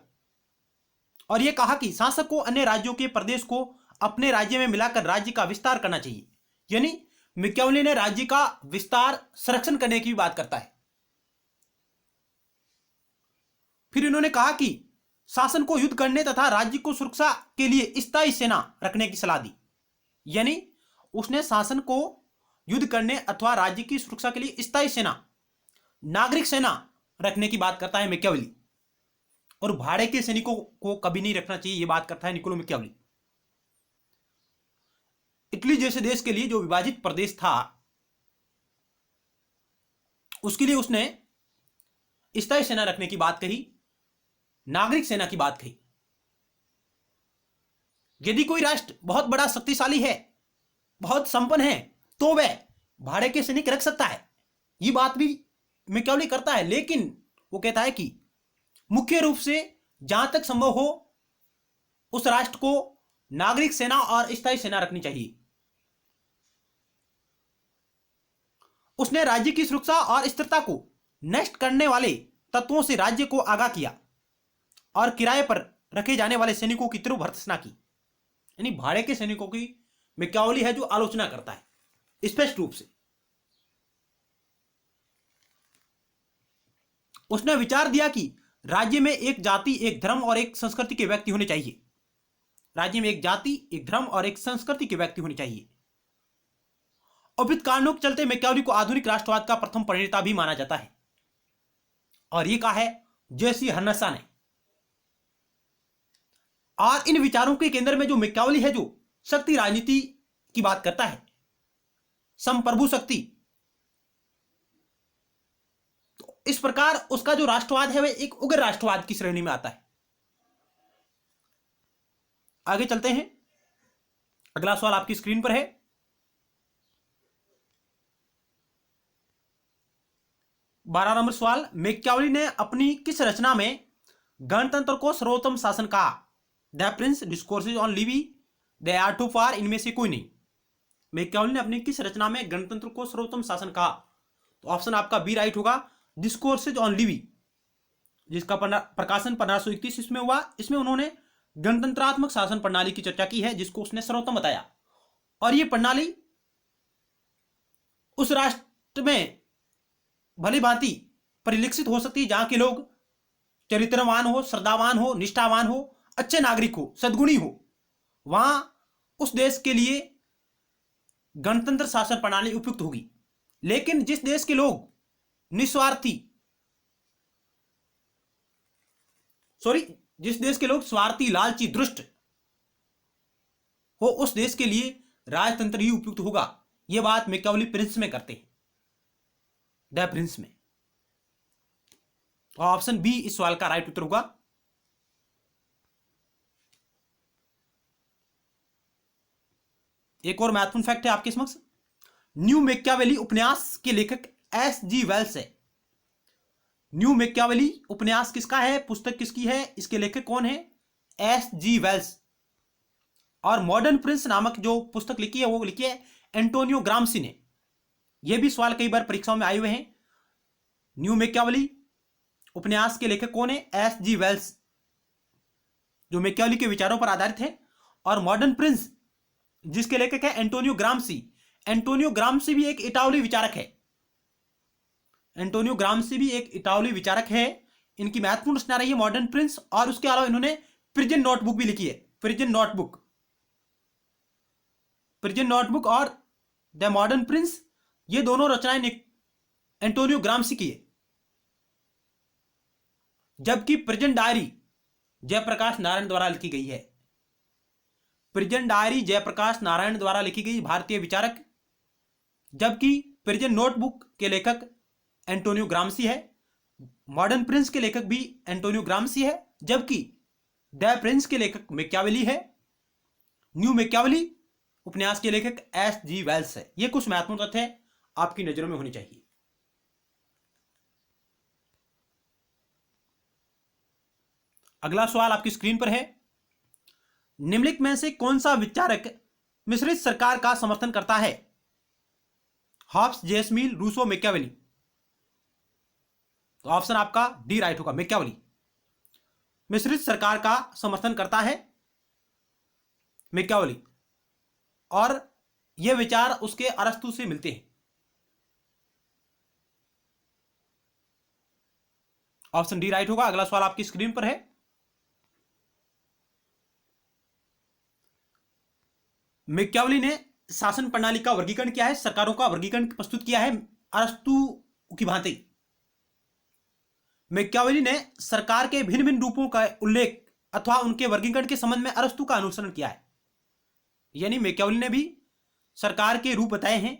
और यह कहा कि शासक को अन्य राज्यों के प्रदेश को अपने राज्य में मिलाकर राज्य का विस्तार करना चाहिए। यानी मैकियावेली ने राज्य का विस्तार, संरक्षण करने की बात करता है। फिर इन्होंने कहा कि शासन को युद्ध करने तथा राज्य को सुरक्षा के लिए स्थायी सेना रखने की सलाह दी। यानी उसने शासन को युद्ध करने अथवा राज्य की सुरक्षा के लिए स्थायी सेना, नागरिक सेना रखने की बात करता है मैकियावेली, और भाड़े के सैनिकों को कभी नहीं रखना चाहिए, यह बात करता है निकोलो मैकियावेली। इटली जैसे देश के लिए जो विभाजित प्रदेश था, उसके लिए उसने स्थायी सेना रखने की बात कही, नागरिक सेना की बात कही। यदि कोई राष्ट्र बहुत बड़ा शक्तिशाली है, बहुत संपन्न है, तो वह भाड़े के सैनिक रख सकता है। ये बात भी मैकियावेली करता है, लेकिन वो कहता है कि मुख्य रूप से जहां तक संभव हो उस राष्ट्र को नागरिक सेना और स्थायी सेना रखनी चाहिए। उसने राज्य की सुरक्षा और स्थिरता को नष्ट करने वाले तत्वों से राज्य को आगाह किया और किराए पर रखे जाने वाले सैनिकों की तीव्र भर्त्सना की। यानी भाड़े के सैनिकों की मैकियावेली है जो आलोचना करता है स्पष्ट रूप से। उसने विचार दिया कि राज्य में एक जाति, एक धर्म और एक संस्कृति के व्यक्ति होने चाहिए। राज्य में एक जाति, एक धर्म और एक संस्कृति के व्यक्ति होने चाहिए। उपयुक्त कारणों के चलते मैकियावेली को आधुनिक राष्ट्रवाद का प्रथम प्रणेता भी माना जाता है, और यह कहा है जेसी हर्नसा ने। और इन विचारों के केंद्र में जो मैकियावेली है, जो शक्ति राजनीति की बात करता है, संप्रभु शक्ति, तो इस प्रकार उसका जो राष्ट्रवाद है वह एक उग्र राष्ट्रवाद की श्रेणी में आता है। आगे चलते हैं, अगला सवाल आपकी स्क्रीन पर है। 12 नंबर सवाल, मैकियावेली ने अपनी किस रचना में गणतंत्र को सर्वोत्तम शासन कहा? The prince, discourses on Livy, they are too far, इनमें से कोई नहीं। मैकियावेली ने अपनी किस रचना में गणतंत्र को सर्वोत्तम शासन कहा? तो ऑप्शन आपका बी राइट होगा, डिस्कोर्सेज ऑन लिवी, जिसका प्रकाशन 1531 इसमें हुआ। इसमें उन्होंने गणतंत्रात्मक शासन प्रणाली की चर्चा की है, जिसको उसने सर्वोत्तम बताया। और यह प्रणाली उस राष्ट्र में भली भांति परिलक्षित हो सकती है जहां के लोग चरित्रवान हो, श्रद्धावान हो, निष्ठावान हो, अच्छे नागरिक हो, सद्गुणी हो। वहां उस देश के लिए गणतंत्र शासन प्रणाली उपयुक्त होगी। लेकिन जिस देश के लोग निस्वार्थी, सॉरी, जिस देश के लोग स्वार्थी, लालची, दुष्ट हो, उस देश के लिए राजतंत्र ही उपयुक्त होगा। यह बात मैकियावेली प्रिंस में करते हैं, द प्रिंस में। और ऑप्शन बी इस सवाल का राइट उत्तर होगा। एक और महत्वपूर्ण फैक्ट है आपके समक्ष। न्यू मैकियावेली उपन्यास के लेखक एस.जी. वेल्स है। न्यू मैकियावेली उपन्यास किसका है, पुस्तक किसकी है, इसके लेखक कौन है, एस.जी. वेल्स। और मॉडर्न प्रिंस नामक जो पुस्तक लिखी है वो लिखी है एंटोनियो ग्राम्सी ने। यह भी सवाल कई बार परीक्षाओं में आए हुए हैं। न्यू मैकियावेली उपन्यास के लेखक कौन है, एस.जी. वेल्स, जो मैकियावेली के विचारों पर आधारित है। और मॉडर्न प्रिंस जिसके लेखक है एंटोनियो ग्राम्सी। एंटोनियो ग्राम्सी भी एक इटालवी विचारक है। एंटोनियो ग्राम्सी भी एक इटालवी विचारक है। इनकी महत्वपूर्ण रचना रही है मॉडर्न प्रिंस, और उसके अलावा इन्होंने प्रिजन नोटबुक भी लिखी है। प्रिजन नोटबुक और द मॉडर्न प्रिंस, ये दोनों रचनाएं एंटोनियो ग्राम्सी की है। जबकि प्रिजन डायरी जयप्रकाश नारायण द्वारा लिखी गई है। प्रिजन डायरी जयप्रकाश नारायण द्वारा लिखी गई भारतीय विचारक, जबकि प्रिजन नोटबुक के लेखक एंटोनियो ग्राम्सी है। मॉडर्न प्रिंस के लेखक भी एंटोनियो ग्राम्सी है, जबकि द प्रिंस के लेखक मैकियावेली है। न्यू मैकियावेली उपन्यास के लेखक एस.जी. वेल्स है। ये कुछ महत्वपूर्ण तथ्य आपकी नजरों में होनी चाहिए। अगला सवाल आपकी स्क्रीन पर है। निम्नलिखित में से कौन सा विचारक मिश्रित सरकार का समर्थन करता है, हॉब्स, जेसमिल, रूसो, मैकियावेली। तो ऑप्शन आपका डी राइट होगा, मैकियावेली मिश्रित सरकार का समर्थन करता है, मैकियावेली। और यह विचार उसके अरस्तु से मिलते हैं। ऑप्शन डी राइट होगा। अगला सवाल आपकी स्क्रीन पर है। मैकियावेली ने शासन प्रणाली का वर्गीकरण किया है, सरकारों का वर्गीकरण प्रस्तुत किया है अरस्तु की भांति। मैकियावेली ने सरकार के भिन्न भिन्न रूपों का उल्लेख अथवा उनके वर्गीकरण के संबंध में अरस्तु का अनुसरण किया है। यानी मैकियावेली ने भी सरकार के रूप बताए हैं,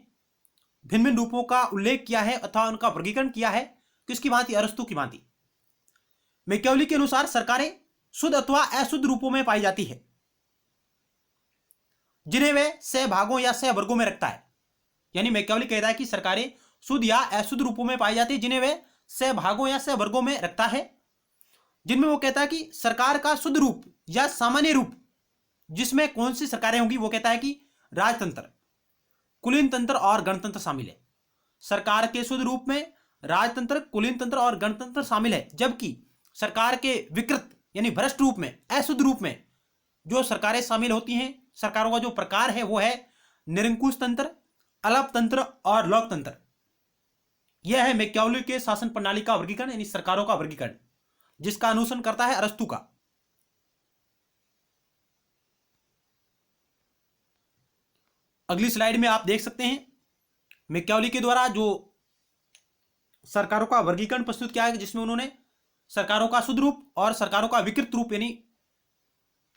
भिन्न भिन्न रूपों का उल्लेख किया है अथवा उनका वर्गीकरण किया है, किसकी भांति, अरस्तु की भांति। मैकियावेली के अनुसार सरकारें शुद्ध अथवा अशुद्ध रूपों में पाई जाती है, जिन्हें वह सहभागों या सहवर्गों में रखता है। यानी मैकियावेली कहता है कि सरकारें शुद्ध या अशुद्ध रूपों में पाई जाती है, जिन्हें वह सहभागों या सहवर्गों में रखता है। जिनमें वो कहता है कि सरकार का शुद्ध रूप या सामान्य रूप, जिसमें कौन सी सरकारें होंगी, वो कहता है कि राजतंत्र, कुलीन तंत्र और गणतंत्र शामिल है। सरकार के शुद्ध रूप में राजतंत्र, कुलीन तंत्र और गणतंत्र शामिल है। जबकि सरकार के विकृत यानी भ्रष्ट रूप में, अशुद्ध रूप में जो सरकारें शामिल होती हैं, सरकारों का जो प्रकार है वो है निरंकुश तंत्र, अलप तंत्र और लोकतंत्र। यह है मैकियावेली के शासन प्रणाली का वर्गीकरण, यानी सरकारों का वर्गीकरण, जिसका अनुसरण करता है अरस्तु का। अगली स्लाइड में आप देख सकते हैं मैकियावेली के द्वारा जो सरकारों का वर्गीकरण प्रस्तुत किया है, जिसमें उन्होंने सरकारों का शुद्ध रूप और सरकारों का विकृत रूप यानी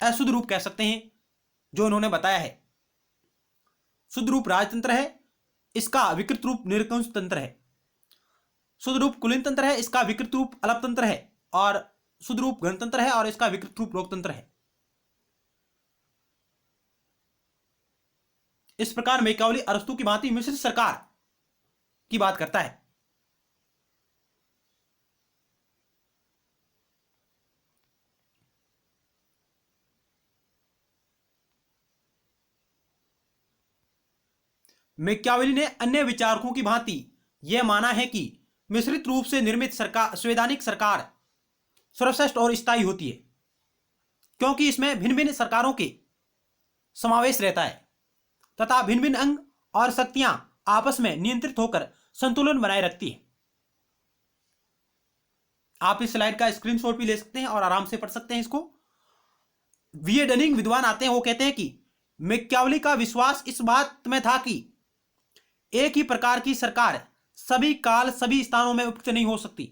अशुद्ध रूप कह सकते हैं, जो उन्होंने बताया है। शुद्ध रूप राजतंत्र है, इसका विकृत रूप निरंकुश तंत्र है। शुद्ध रूप कुलीन तंत्र है, इसका विकृत रूप अलप तंत्र है। और शुद्ध रूप गणतंत्र है और इसका विकृत रूप लोकतंत्र है। इस प्रकार मैकियावेली अरस्तु की भांति मिश्रित सरकार की बात करता है। मैकियावेली ने अन्य विचारकों की भांति यह माना है कि मिश्रित रूप से निर्मित सरकार, संवैधानिक सरकार सर्वश्रेष्ठ और स्थायी होती है, क्योंकि इसमें भिन्न भिन्न सरकारों के समावेश रहता है तथा भिन्न भिन्न अंग और शक्तियां आपस में नियंत्रित होकर संतुलन बनाए रखती है। आप इस स्लाइड का स्क्रीनशॉट भी ले सकते हैं और आराम से पढ़ सकते हैं इसको। वी ए डनिंग विद्वान आते हैं, वो कहते हैं कि मैकियावेली का विश्वास इस बात में था कि एक ही प्रकार की सरकार सभी काल, सभी स्थानों में उपयुक्त नहीं हो सकती।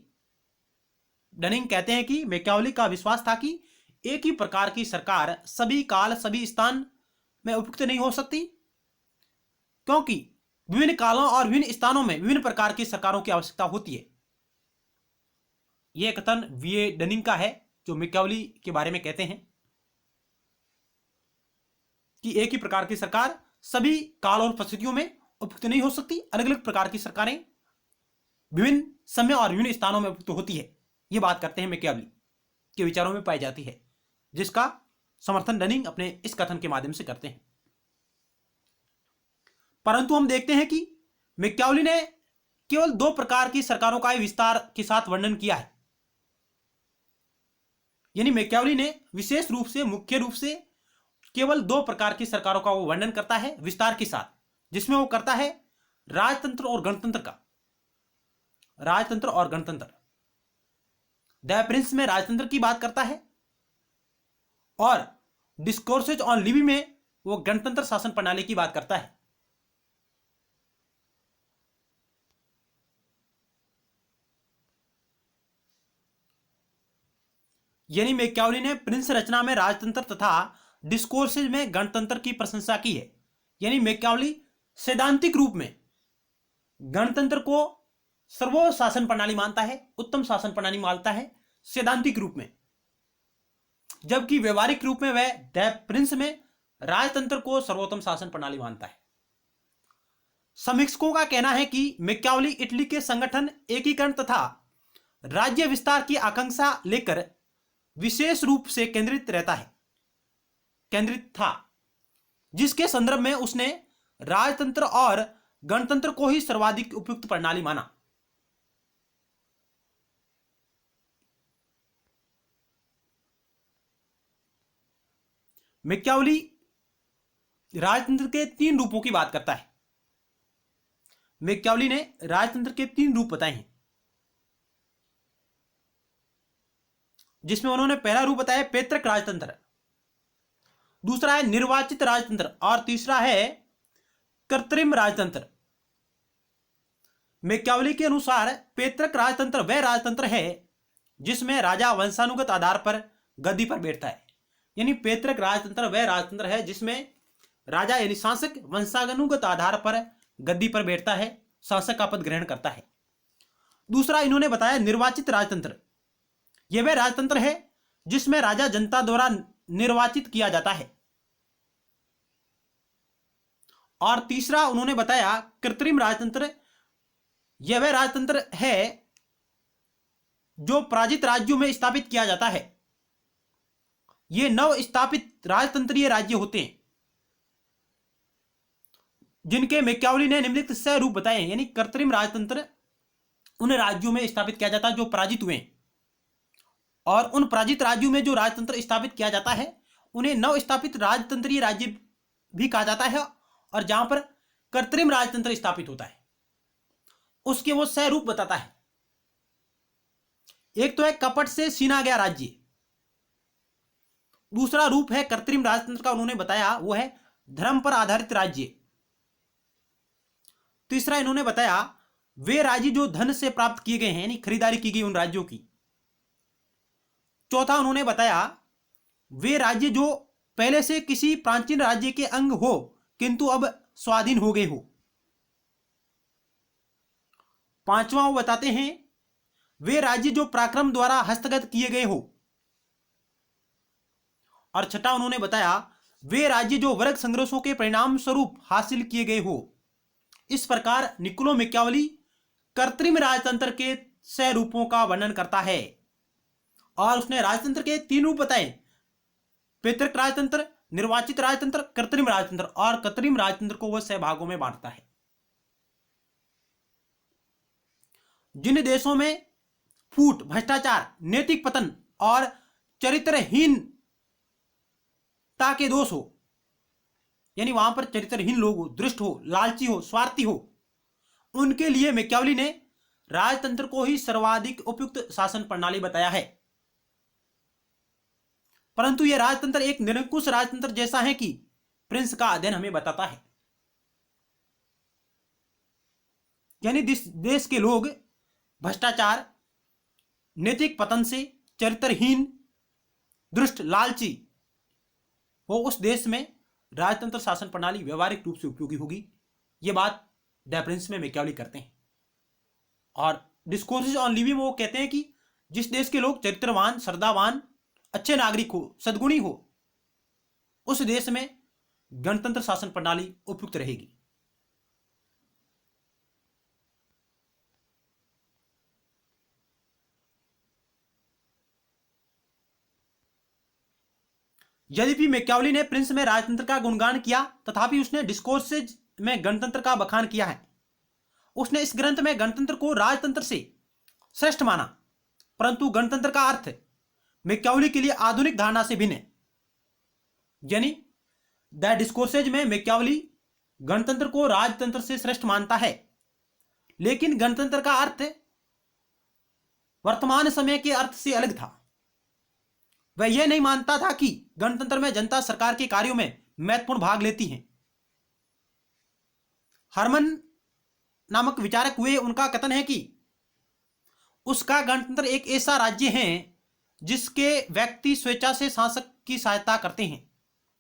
डनिंग कहते हैं कि मैकियावेली का विश्वास था कि एक ही प्रकार की सरकार सभी काल सभी स्थान में उपयुक्त नहीं हो सकती, क्योंकि विभिन्न कालों और विभिन्न स्थानों में विभिन्न प्रकार की सरकारों की आवश्यकता होती है। यह कथन वीए डनिंग का है, जो मैकियावेली के बारे में कहते हैं कि एक ही प्रकार की सरकार सभी काल और परिस्थितियों में उपयुक्त नहीं हो सकती, अलग अलग प्रकार की सरकारें विभिन्न समय और विभिन्न स्थानों में उपयुक्त होती है। ये बात करते हैं मैकियावेली के विचारों में पाई जाती है, जिसका समर्थन डनिंग अपने इस कथन के माध्यम से करते हैं। परंतु हम देखते हैं कि मैकियावेली ने केवल दो प्रकार की सरकारों का विस्तार के साथ वर्णन किया है। यानी मैकियावेली ने विशेष रूप से मुख्य रूप से केवल दो प्रकार की सरकारों का वो वर्णन करता है विस्तार के साथ, जिसमें वो करता है राजतंत्र और गणतंत्र का। राजतंत्र और गणतंत्र, द प्रिंस में राजतंत्र की बात करता है और डिस्कोर्सेज ऑन लिबी में वो गणतंत्र शासन प्रणाली की बात करता है। यानी मैकियावेली ने प्रिंस रचना में राजतंत्र तथा डिस्कोर्सेज में गणतंत्र की प्रशंसा की है। यानी मैकियावेली सैद्धांतिक रूप में गणतंत्र को सर्वोच्च शासन प्रणाली मानता है, उत्तम शासन प्रणाली मानता है सैद्धांतिक रूप में, जबकि व्यवहारिक रूप में वह द प्रिंस में राजतंत्र को सर्वोत्तम शासन प्रणाली मानता है। समीक्षकों का कहना है कि मैकियावेली इटली के संगठन, एकीकरण तथा राज्य विस्तार की आकांक्षा लेकर विशेष रूप से केंद्रित था, जिसके संदर्भ में उसने राजतंत्र और गणतंत्र को ही सर्वाधिक उपयुक्त प्रणाली माना। मैकियावेली राजतंत्र के तीन रूपों की बात करता है। मैकियावेली ने राजतंत्र के तीन रूप बताए हैं, जिसमें उन्होंने पहला रूप बताया पैतृक राजतंत्र, दूसरा है निर्वाचित राजतंत्र और तीसरा है कृत्रिम राजतंत्र। मैकियावेली के अनुसार पैतृक राजतंत्र वह राजतंत्र है जिसमें राजा वंशानुगत आधार पर गद्दी पर बैठता है। यानी पैतृक राजतंत्र वह राजतंत्र है जिसमें राजा यानी शासक वंशानुगत आधार पर गद्दी पर बैठता है, शासक का पद ग्रहण करता है। दूसरा इन्होंने बताया निर्वाचित राजतंत्र, यह वह राजतंत्र है जिसमें राजा जनता द्वारा निर्वाचित किया जाता है। और तीसरा उन्होंने बताया कृत्रिम राजतंत्र, यह वह राजतंत्र है जो पराजित राज्यों में स्थापित किया जाता है। ये नव स्थापित राजतंत्रीय राज्य होते हैं जिनके मैकियावेली ने निम्नलिखित 6 रूप बताए हैं। यानी कृत्रिम राजतंत्र उन राज्यों में स्थापित किया जाता है जो पराजित हुए हैं, और उन पराजित राज्यों में जो राजतंत्र स्थापित किया जाता है उन्हें नव स्थापित राजतंत्रीय राज्य भी कहा जाता है। और जहां पर कृत्रिम राजतंत्र स्थापित होता है उसके वो 6 रूप बताता है। एक तो है कपट से छीना गया राज्य, दूसरा रूप है कृत्रिम राजतंत्र का उन्होंने बताया वो है धर्म पर आधारित राज्य, तीसरा इन्होंने बताया वे राज्य जो धन से प्राप्त किए गए हैं यानी खरीदारी की गई उन राज्यों की, चौथा उन्होंने बताया वे राज्य जो पहले से किसी प्राचीन राज्य के अंग हो किंतु अब स्वाधीन हो गए हो, पांचवा वो बताते हैं वे राज्य जो पराक्रम द्वारा हस्तगत किए गए हो, और छठा उन्होंने बताया वे राज्य जो वर्ग संघर्षों के परिणाम स्वरूप हासिल किए गए हो। इस प्रकार निकोलो मैकियावेली कृत्रिम राजतंत्र के 6 रूपों का वर्णन करता है और उसने राजतंत्र के 3 रूप बताए, पैतृक राजतंत्र, निर्वाचित राजतंत्र, कृत्रिम राजतंत्र, और कृत्रिम राजतंत्र को वह 6 भागों में बांटता है। जिन देशों में फूट, भ्रष्टाचार, नैतिक पतन और चरित्रहीनता के दोष हो, यानी वहां पर चरित्रहीन लोग हो, दुष्ट हो, लालची हो, स्वार्थी हो, उनके लिए मैकियावेली ने राजतंत्र को ही सर्वाधिक उपयुक्त शासन प्रणाली बताया है। परंतु यह राजतंत्र एक निरंकुश राजतंत्र जैसा है कि प्रिंस का अध्ययन हमें बताता है। यानी देश के लोग भ्रष्टाचार, नैतिक पतन से चरित्रहीन, दुष्ट, लालची वो उस देश में राजतंत्र शासन प्रणाली व्यवहारिक रूप से उपयोगी होगी। ये बात द प्रिंस में मैकियावली करते हैं। और डिस्कोर्सेज ऑन लिविंग वो कहते हैं कि जिस देश के लोग चरित्रवान, श्रद्धावान, अच्छे नागरिक हो, सद्गुणी हो, उस देश में गणतंत्र शासन प्रणाली उपयुक्त रहेगी। यद्यपि मैकियावली ने प्रिंस में राजतंत्र का गुणगान किया, तथापि उसने डिस्कोर्सेज में गणतंत्र का बखान किया है। उसने इस ग्रंथ में गणतंत्र को राजतंत्र से श्रेष्ठ माना, परंतु गणतंत्र का अर्थ मैकियावली के लिए आधुनिक धारणा से भिन्न है। यानी द डिस्कोर्सेज में मैकियावली गणतंत्र को राजतंत्र से श्रेष्ठ मानता है, लेकिन गणतंत्र का अर्थ वर्तमान समय के अर्थ से अलग था। वह यह नहीं मानता था कि गणतंत्र में जनता सरकार के कार्यों में महत्वपूर्ण भाग लेती है। हरमन नामक विचारक हुए, उनका कथन है कि उसका गणतंत्र एक ऐसा राज्य है जिसके व्यक्ति स्वेच्छा से शासक की सहायता करते हैं।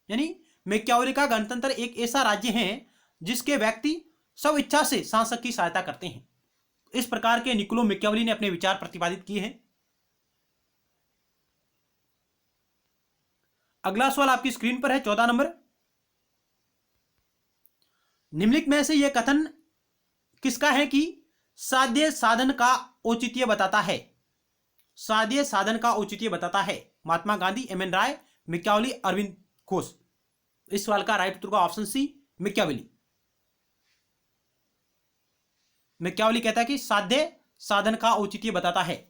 यानी मैकियावली का गणतंत्र एक ऐसा राज्य है जिसके व्यक्ति सब इच्छा से शासक की सहायता करते हैं। इस प्रकार के निकोलो मैकियावली ने अपने विचार प्रतिपादित किए हैं। अगला सवाल आपकी स्क्रीन पर है, 14 नंबर। निम्नलिखित में से यह कथन किसका है कि साध्य साधन का औचित्य बताता है? साध्य साधन का औचित्य बताता है। महात्मा गांधी, एम एन राय, मैकियावली, अरविंद घोष। इस सवाल का राइट उत्तर का ऑप्शन सी, मैकियावली। मैकियावली कहता है कि साध्य साधन का औचित्य बताता है।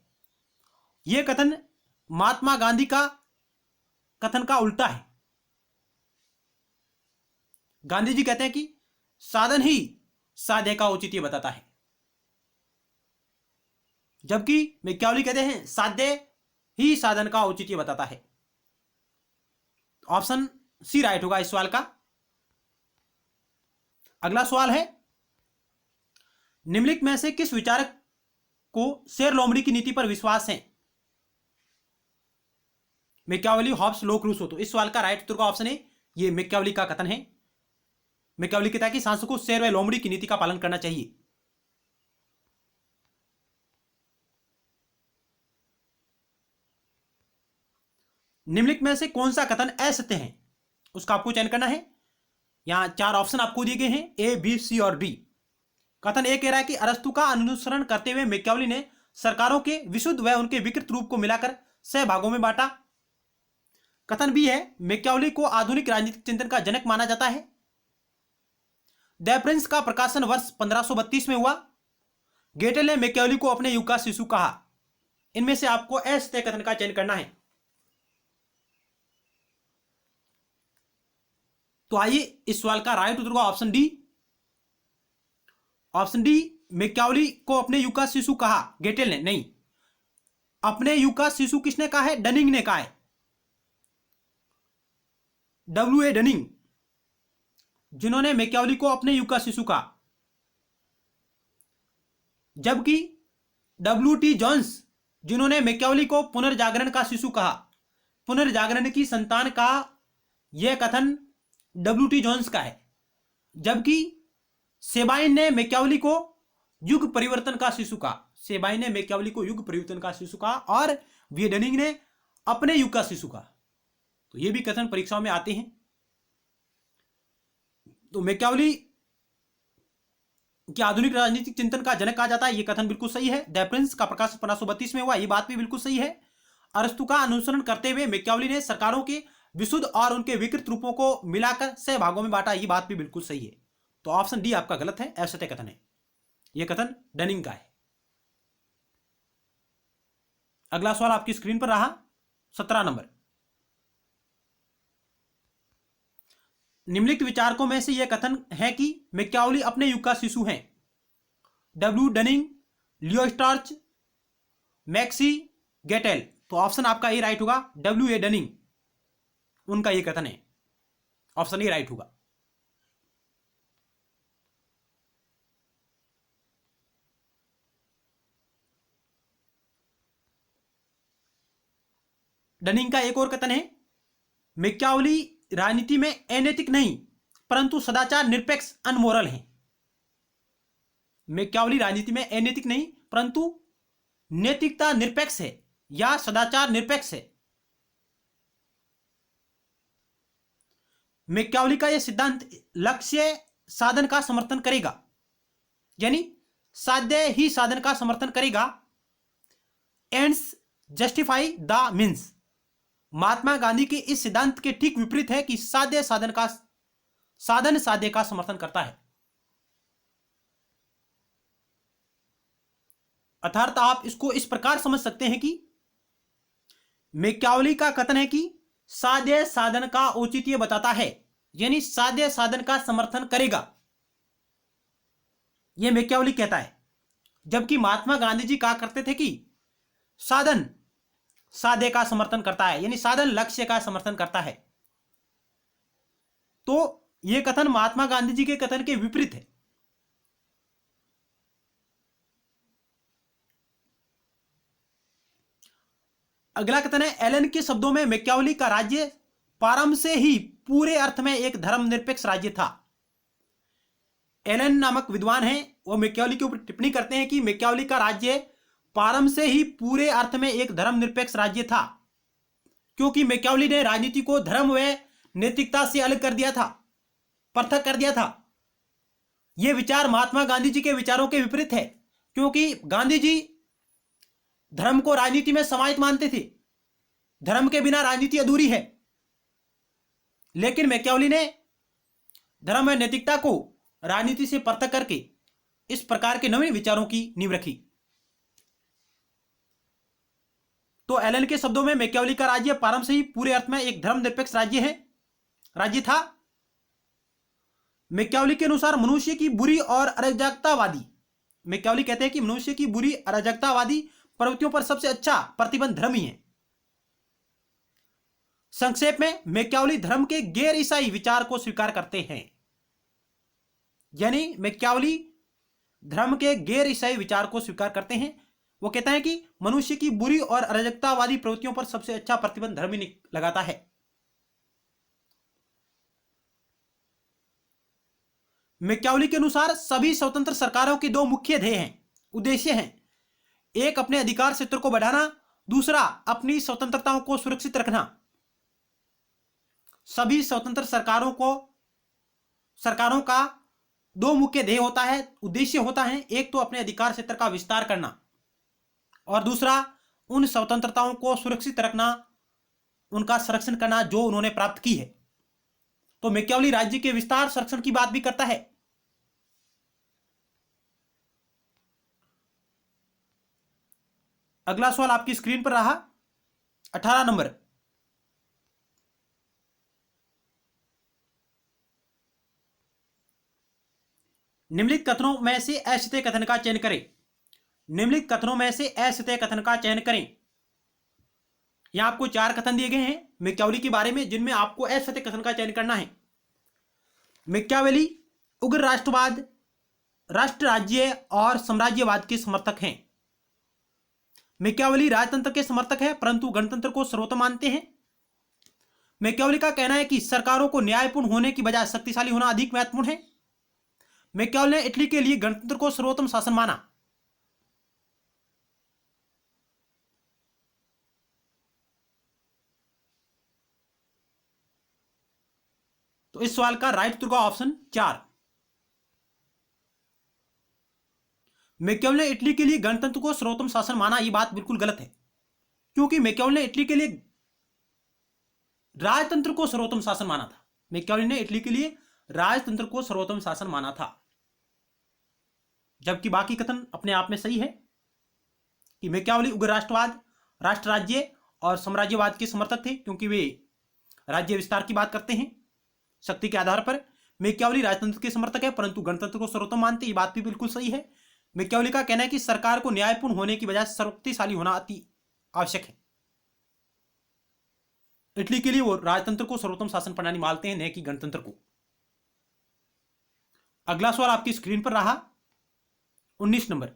यह कथन महात्मा गांधी का कथन का उल्टा है। गांधी जी कहते हैं कि साधन ही साध्य का औचित्य बताता है, जबकि मैकियावली कहते हैं साध्य ही साधन का औचित्य बताता है। ऑप्शन सी राइट होगा इस सवाल का। अगला सवाल है, निम्नलिखित में से किस विचारक को शेर लोमड़ी की नीति पर विश्वास है? मैकियावली, हॉब्स, लोक, रूसो। तो इस सवाल का राइट उत्तर का ऑप्शन है, ये मैकियावली का कथन है। मैकियावली कहता है कि शासक को शेर व लोमड़ी की नीति का पालन करना चाहिए। निम्नलिखित में से कौन सा कथन असत्य है? उसका आपको चयन करना है। यहां 4 ऑप्शन आपको दिए गए हैं, ए, बी, सी और डी। कथन ए कह रहा है कि अरस्तु का अनुसरण करते हुए मैकियावली ने सरकारों के विशुद्ध व उनके विकृत रूप को मिलाकर 6 भागों में बांटा। कथन बी है, मैकियावली को आधुनिक राजनीतिक चिंतन का जनक माना जाता है। द प्रिंस का प्रकाशन वर्ष 1532 में हुआ। गेटेल ने मैकियावली को अपने युग का शिशु कहा। इनमें से आपको असत्य कथन का चयन करना है। तो आइए इस सवाल का राइट उत्तर होगा option D. Option D, Machiavelli को अपने युग का शिशु कहा गेटेल ने नहीं। अपने युग का शिशु किसने कहा है? डनिंग ने कहा है। W.A. डनिंग, जिन्होंने मैकियावली को अपने युग का शिशु कहा, जबकि W.T. जॉन्स, जिन्होंने मैकियावली को पुनर्जागरण का शिशु कहा। पुनर्जागरण की संतान का यह कथन W.T. जॉन्स का है, जबकि सेबाइन ने मैकियावली को युग परिवर्तन का शिशु कहा। सेबाइन ने मैकियावली को युग परिवर्तन का शिशु कहा और वी डनिंग ने अपने युग का शिशु कहा। तो ये भी कथन परीक्षाओं में आते हैं। तो मैकियावली कि आधुनिक राजनीतिक चिंतन का जनक कहा जाता है, यह कथन बिल्कुल सही है। द प्रिंस का प्रकाशन 1532 में हुआ, यह बात भी बिल्कुल सही है। अरस्तु का अनुसरण करते हुए मैकियावली ने सरकारों के विशुद्ध और उनके विकृत रूपों को मिलाकर 6 भागों में बांटा, यह बात भी बिल्कुल सही है। तो ऑप्शन डी आपका गलत है, असत्य कथन है। यह कथन डनिंग का है। अगला सवाल आपकी स्क्रीन पर रहा, 17 नंबर। निम्नलिखित विचारकों में से यह कथन है कि मैकियावली अपने युग का शिशु हैं। W. डनिंग, लियो स्टार्च, मैक्सी गेटेल। तो ऑप्शन आपका ए राइट होगा, W.A. डनिंग, उनका यह कथन है। ऑप्शन ए राइट होगा। डनिंग का एक और कथन है, मैकियावेली राजनीति में अनैतिक नहीं परंतु सदाचार निरपेक्ष अनमोरल है। मैकियावेली राजनीति में अनैतिक नहीं परंतु नैतिकता निरपेक्ष है या सदाचार निरपेक्ष है। मैकियावेली का यह सिद्धांत लक्ष्य साधन का समर्थन करेगा, यानी साध्य ही साधन का समर्थन करेगा। Ends justify the means. Mahatma Gandhi के इस सिद्धांत के ठीक विपरीत है कि साध्य साधन साध्य का समर्थन करता है। अर्थात आप इसको इस प्रकार समझ सकते हैं कि मैकियावेली का कथन है कि साध्य साधन का औचित्य बताता है, यानी साध्य साधन का समर्थन करेगा, यह मैकियावेली कहता है। जबकि महात्मा गांधी जी कहा करते थे कि साधन साध्य का समर्थन करता है, यानी साधन लक्ष्य का समर्थन करता है। तो यह कथन महात्मा गांधी जी के कथन के विपरीत है। अगला कथन है, एलन के शब्दों में मैकियावेली का राज्य प्रारंभ से ही पूरे अर्थ में एक धर्मनिरपेक्ष राज्य था। एलन नामक विद्वान हैं, वो मैकियावेली के ऊपर टिप्पणी करते हैं कि मैकियावेली का राज्य प्रारंभ से ही पूरे अर्थ में एक धर्मनिरपेक्ष राज्य था, क्योंकि मैकियावेली ने राजनीति को धर्म व नैतिकता से अलग कर दिया था, पृथक कर दिया था। यह विचार महात्मा गांधी जी के विचारों के विपरीत है, क्योंकि गांधी जी धर्म को राजनीति में समाहित मानते थे, धर्म के बिना राजनीति अधूरी है। लेकिन मैकियावेली ने धर्म और नैतिकता को राजनीति से पृथक करके इस प्रकार के नवीन विचारों की नींव रखी। तो एलन के शब्दों में मैकियावेली का राज्य प्रारंभ से ही पूरे अर्थ में एक धर्मनिरपेक्ष राज्य था। मैकियावेली के अनुसार मनुष्य की बुरी और अराजकतावादी, मैकियावेली कहते हैं कि मनुष्य की बुरी अराजकतावादी प्रवृत्तियों पर सबसे अच्छा प्रतिबंध धर्म ही है। संक्षेप में मैकियावेली धर्म के गैर ईसाई विचार को स्वीकार करते हैं, यानी मैकियावेली धर्म के गैर ईसाई विचार को स्वीकार करते हैं। वो कहता है कि मनुष्य की बुरी और अराजकतावादी प्रवृत्तियों पर सबसे अच्छा प्रतिबंध धर्म ही लगाता है। मैकियावेली के अनुसार सभी स्वतंत्र सरकारों के दो मुख्य उद्देश्य हैं। एक अपने अधिकार क्षेत्र को बढ़ाना, दूसरा अपनी स्वतंत्रताओं को सुरक्षित रखना। सभी स्वतंत्र सरकारों का दो मुख्य उद्देश्य होता है। एक तो अपने अधिकार क्षेत्र का विस्तार करना और दूसरा उन स्वतंत्रताओं को सुरक्षित रखना, उनका संरक्षण करना जो उन्होंने प्राप्त की है। तो मैकियावेली राज्य के विस्तार संरक्षण की बात भी करता है। अगला सवाल आपकी स्क्रीन पर रहा 18 नंबर। निम्नलिखित कथनों में से असत्य कथन का चयन करें। निम्नलिखित कथनों में से असत्य कथन का चयन करें। यहां आपको 4 कथन दिए गए हैं मैकियावेली के बारे में, जिनमें आपको असत्य कथन का चयन करना है। मैकियावेली उग्र राष्ट्रवाद, राष्ट्र राज्य और साम्राज्यवाद के समर्थक हैं। मैकियावेली राजतंत्र के समर्थक है परंतु गणतंत्र को सर्वोत्तम मानते हैं। मैकियावेली का कहना है कि सरकारों को न्यायपूर्ण होने की बजाय शक्तिशाली होना अधिक महत्वपूर्ण है। मैकियावेली ने इटली के लिए गणतंत्र को सर्वोत्तम शासन माना। तो इस सवाल का राइट उत्तर का ऑप्शन 4। मैकियावेली ने इटली के लिए गणतंत्र को सर्वोत्तम शासन माना, यह बात बिल्कुल गलत है, क्योंकि मैकियावेली ने इटली के लिए राजतंत्र को सर्वोत्तम शासन माना था। मैकियावेली ने इटली के लिए राजतंत्र को सर्वोत्तम शासन माना था, जबकि बाकी कथन अपने आप में सही है कि मैकियावेली उग्र राष्ट्रवाद, राष्ट्र राज्य और साम्राज्यवाद के समर्थक थे, क्योंकि वे राज्य विस्तार की बात करते हैं शक्ति के आधार पर। मैकियावेली राजतंत्र के समर्थक है परंतु गणतंत्र को सर्वोत्तम मानते, ये बात भी बिल्कुल सही है। मैकियावेली का कहना है कि सरकार को न्यायपूर्ण होने की बजाय शक्तिशाली होना अति आवश्यक है। इटली के लिए वो राजतंत्र को सर्वोत्तम शासन प्रणाली मानते हैं, न कि गणतंत्र को। अगला सवाल आपकी स्क्रीन पर रहा 19 नंबर।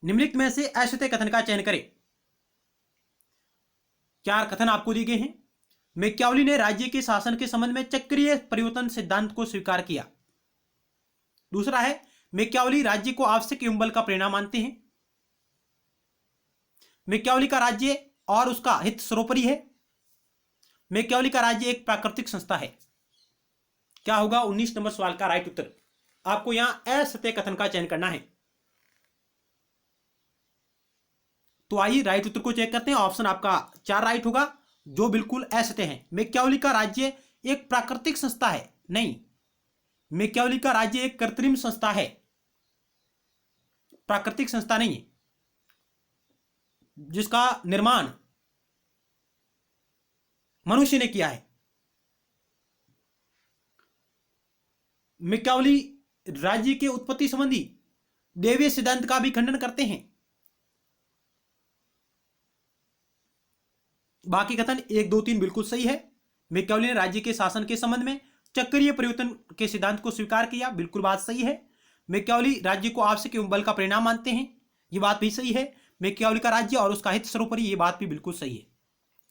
निम्नलिखित में से असत्य कथन का चयन करें। चार कथन आपको दिए गए हैं। मैकियावेली ने राज्य के शासन के संबंध में चक्रीय परिवर्तन सिद्धांत को स्वीकार किया। दूसरा है, मैकियावेली राज्य को आवश्यक एवं बल का परिणाम मानते हैं। मैकियावेली का राज्य और उसका हित सर्वोपरि है। मैकियावेली का राज्य एक प्राकृतिक संस्था है। क्या होगा 19 नंबर सवाल का राइट उत्तर? आपको यहां असत्य कथन का चयन करना है। तो आइए राइट उत्तर को चेक करते हैं। ऑप्शन आपका 4 राइट होगा, जो बिल्कुल असत्य है। मैकियावेली का राज्य एक प्राकृतिक संस्था है, नहीं, मैकियावेली का राज्य एक कृत्रिम संस्था है, प्राकृतिक संस्था नहीं है, जिसका निर्माण मनुष्य ने किया है। मैकियावेली राज्य के उत्पत्ति संबंधी दैवीय सिद्धांत का भी खंडन करते हैं। बाकी कथन 1, 2, 3 बिल्कुल सही है। मैकियावेली ने राज्य के शासन के संबंध में चक्रीय परिवर्तन के सिद्धांत को स्वीकार किया, बिल्कुल बात सही है। मैकियावेली राज्य को आवश्यक एवं बल का परिणाम मानते हैं, ये बात भी सही है। मैकियावेली का राज्य और उसका हित सर्वोपरि, ये बात भी बिल्कुल सही है।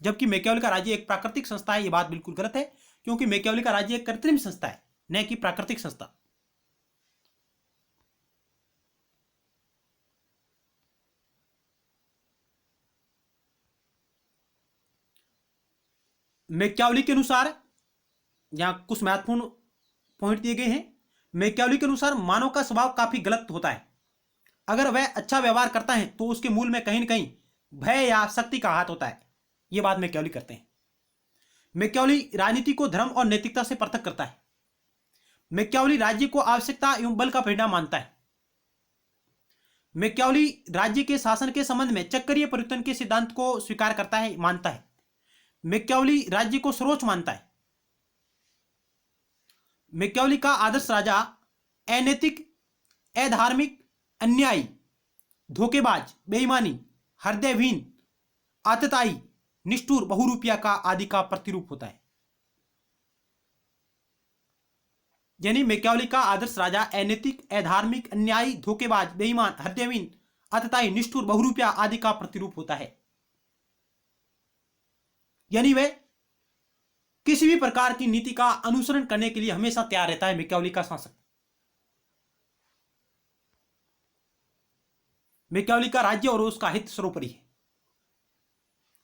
जबकि मैकियावेली का राज्य एक प्राकृतिक संस्था है, ये बात बिल्कुल गलत है, क्योंकि मैकियावेली का राज्य एक कृत्रिम संस्था है, न कि प्राकृतिक संस्था। मैकियावेली के अनुसार यहां कुछ महत्वपूर्ण पॉइंट दिए गए हैं। मैकियावेली के अनुसार मानव का स्वभाव काफी गलत होता है। अगर वह अच्छा व्यवहार करता है तो उसके मूल में कहीं न कहीं भय या शक्ति का हाथ होता है, यह बात मैकियावेली करते हैं। मैकियावेली राजनीति को धर्म और नैतिकता से पृथक करता है। मैकियावेली राज्य को आवश्यकता एवं बल का परिणाम मानता है। मैकियावेली राज्य के शासन के संबंध में चक्रीय परिवर्तन के सिद्धांत को स्वीकार करता है, मानता है। मैकियावेली राज्य को सर्वोच्च मानता है। मैकियावेली का आदर्श राजा अनैतिक, अधार्मिक, अन्यायी, धोखेबाज, बेईमानी, हृदयहीन, आतताई, निष्ठुर, बहुरूपिया का आदि का प्रतिरूप होता है। यानी मैकियावेली का आदर्श राजा अनैतिक, अधार्मिक, अन्यायी, धोखेबाज, बेईमान, हृदयहीन, आतताई, निष्ठुर, बहुरूपिया आदि का प्रतिरूप होता है। यानी वह किसी भी प्रकार की नीति का अनुसरण करने के लिए हमेशा तैयार रहता है, मैकियावेली का शासक। मैकियावेली का राज्य और उसका हित सर्वोपरि है।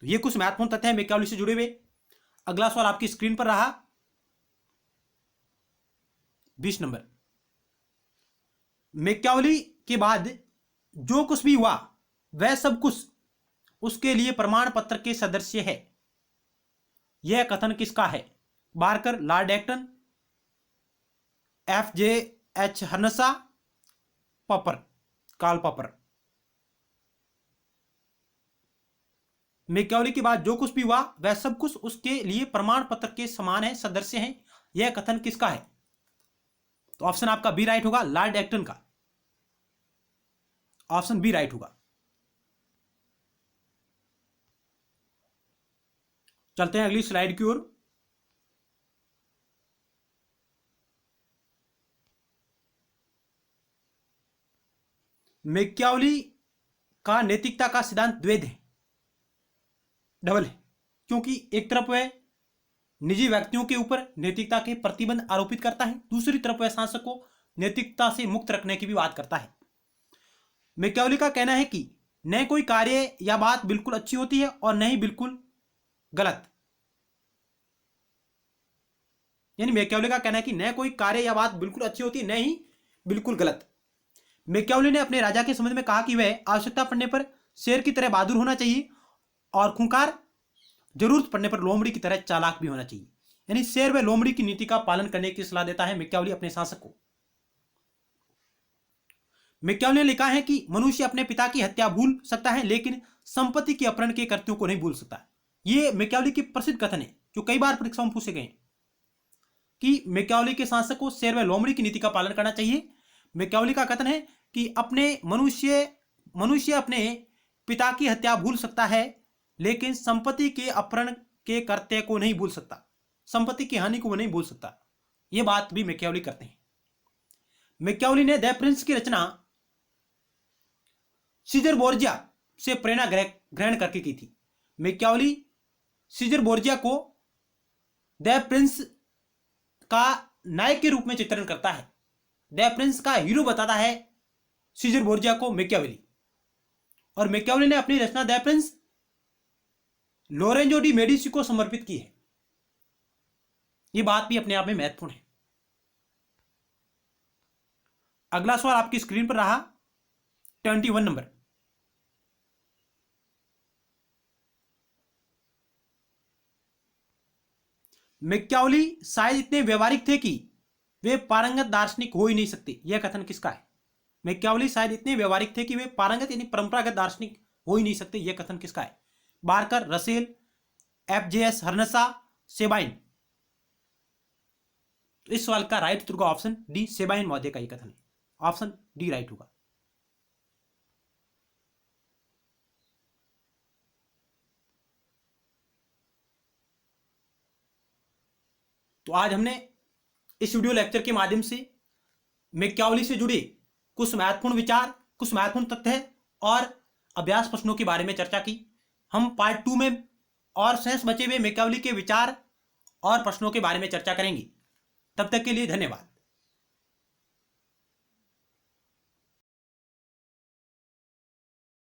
तो ये कुछ महत्वपूर्ण तथ्य है मैकियावेली से जुड़े हुए। अगला सवाल आपकी स्क्रीन पर रहा 20 नंबर। मैकियावेली के बाद जो कुछ भी हुआ वह सब कुछ उसके लिए प्रमाण पत्र के सदृश है। यह कथन किसका है? Barker, Lord Acton, FJ H Hearnshaw, Popper, Karl Popper. Machiavelli के बाद जो कुछ भी हुआ वह सब कुछ उसके लिए प्रमाण पत्र के समान है, सदृश है। यह कथन किसका है? तो ऑप्शन आपका बी राइट होगा, लॉर्ड एक्टन का। ऑप्शन बी राइट होगा। चलते हैं अगली स्लाइड की ओर। मैकियावेली का नैतिकता का सिद्धांत द्वैध है, डबल है, क्योंकि एक तरफ वह निजी व्यक्तियों के ऊपर नैतिकता के प्रतिबंध आरोपित करता है, दूसरी तरफ वह शासक को नैतिकता से मुक्त रखने की भी बात करता है। मैकियावेली का कहना है कि न कोई कार्य या बात बिल्कुल अच्छी होती है और न ही बिल्कुल गलत। यानी मैकियावेली का कहना है कि न कोई कार्य या बात बिल्कुल अच्छी होती है, न ही बिल्कुल गलत। मैकियावेली ने अपने राजा के संबंध में कहा कि वह आवश्यकता पड़ने पर शेर की तरह बहादुर होना चाहिए और खूंखार, जरूरत पड़ने पर लोमड़ी की तरह चालाक भी होना चाहिए। यानी शेर व लोमड़ी की नीति का पालन करने की सलाह देता है मैकियावेली अपने शासक को। मैकियावेली ने लिखा है कि मनुष्य अपने पिता की हत्या भूल सकता है लेकिन संपत्ति के अपहरण के कृत्यों को नहीं भूल सकता। यह मैकियावेली की प्रसिद्ध कथन है जो कई बार परीक्षाओं में पूछे गए कि मैकियावेली के शासक को शेर व लोमड़ी की नीति का पालन करना चाहिए। मैकियावेली का कथन है कि अपने मनुष्य अपने पिता की हत्या भूल सकता है लेकिन संपत्ति के अपहरण के कृत्य को नहीं भूल सकता, संपत्ति की हानि को वो नहीं भूल सकता। यह बात भी मैकियावेली करते हैं। मैकियावेली ने द प्रिंस की रचना सीजर बोर्जिया से प्रेरणा ग्रहण करके की थी। मैकियावेली सीजर बोर्जिया को द प्रिंस का नायक के रूप में चित्रण करता है। द प्रिंस का हीरो बताता है सीजर बोर्जिया को मैकियावेली, और मैकियावेली ने अपनी रचना the prince Lorenzo de Medici को समर्पित की है। यह बात भी अपने आप में महत्वपूर्ण है। अगला सवाल आपकी स्क्रीन पर रहा 21 नंबर। मैकियावेली शायद इतने व्यवहारिक थे कि वे पारंगत दार्शनिक हो ही नहीं सकते। यह कथन किसका है? मैकियावेली शायद इतने व्यवहारिक थे कि वे पारंगत यानी परंपरागत दार्शनिक हो ही नहीं सकते। यह कथन किसका है? Barker, Russell, FJS Hearnshaw, Sabine. इस सवाल का राइट उत्तर होगा ऑप्शन डी, सेबाइन महोदय का यह कथन है। ऑप्शन डी राइट होगा। तो आज हमने इस वीडियो लेक्चर के माध्यम से मैकियावेली से जुड़े कुछ महत्वपूर्ण विचार, कुछ महत्वपूर्ण तथ्य और अभ्यास प्रश्नों के बारे में चर्चा की। हम पार्ट 2 में और शेष बचे हुए मैकियावेली के विचार और प्रश्नों के बारे में चर्चा करेंगे। तब तक के लिए धन्यवाद।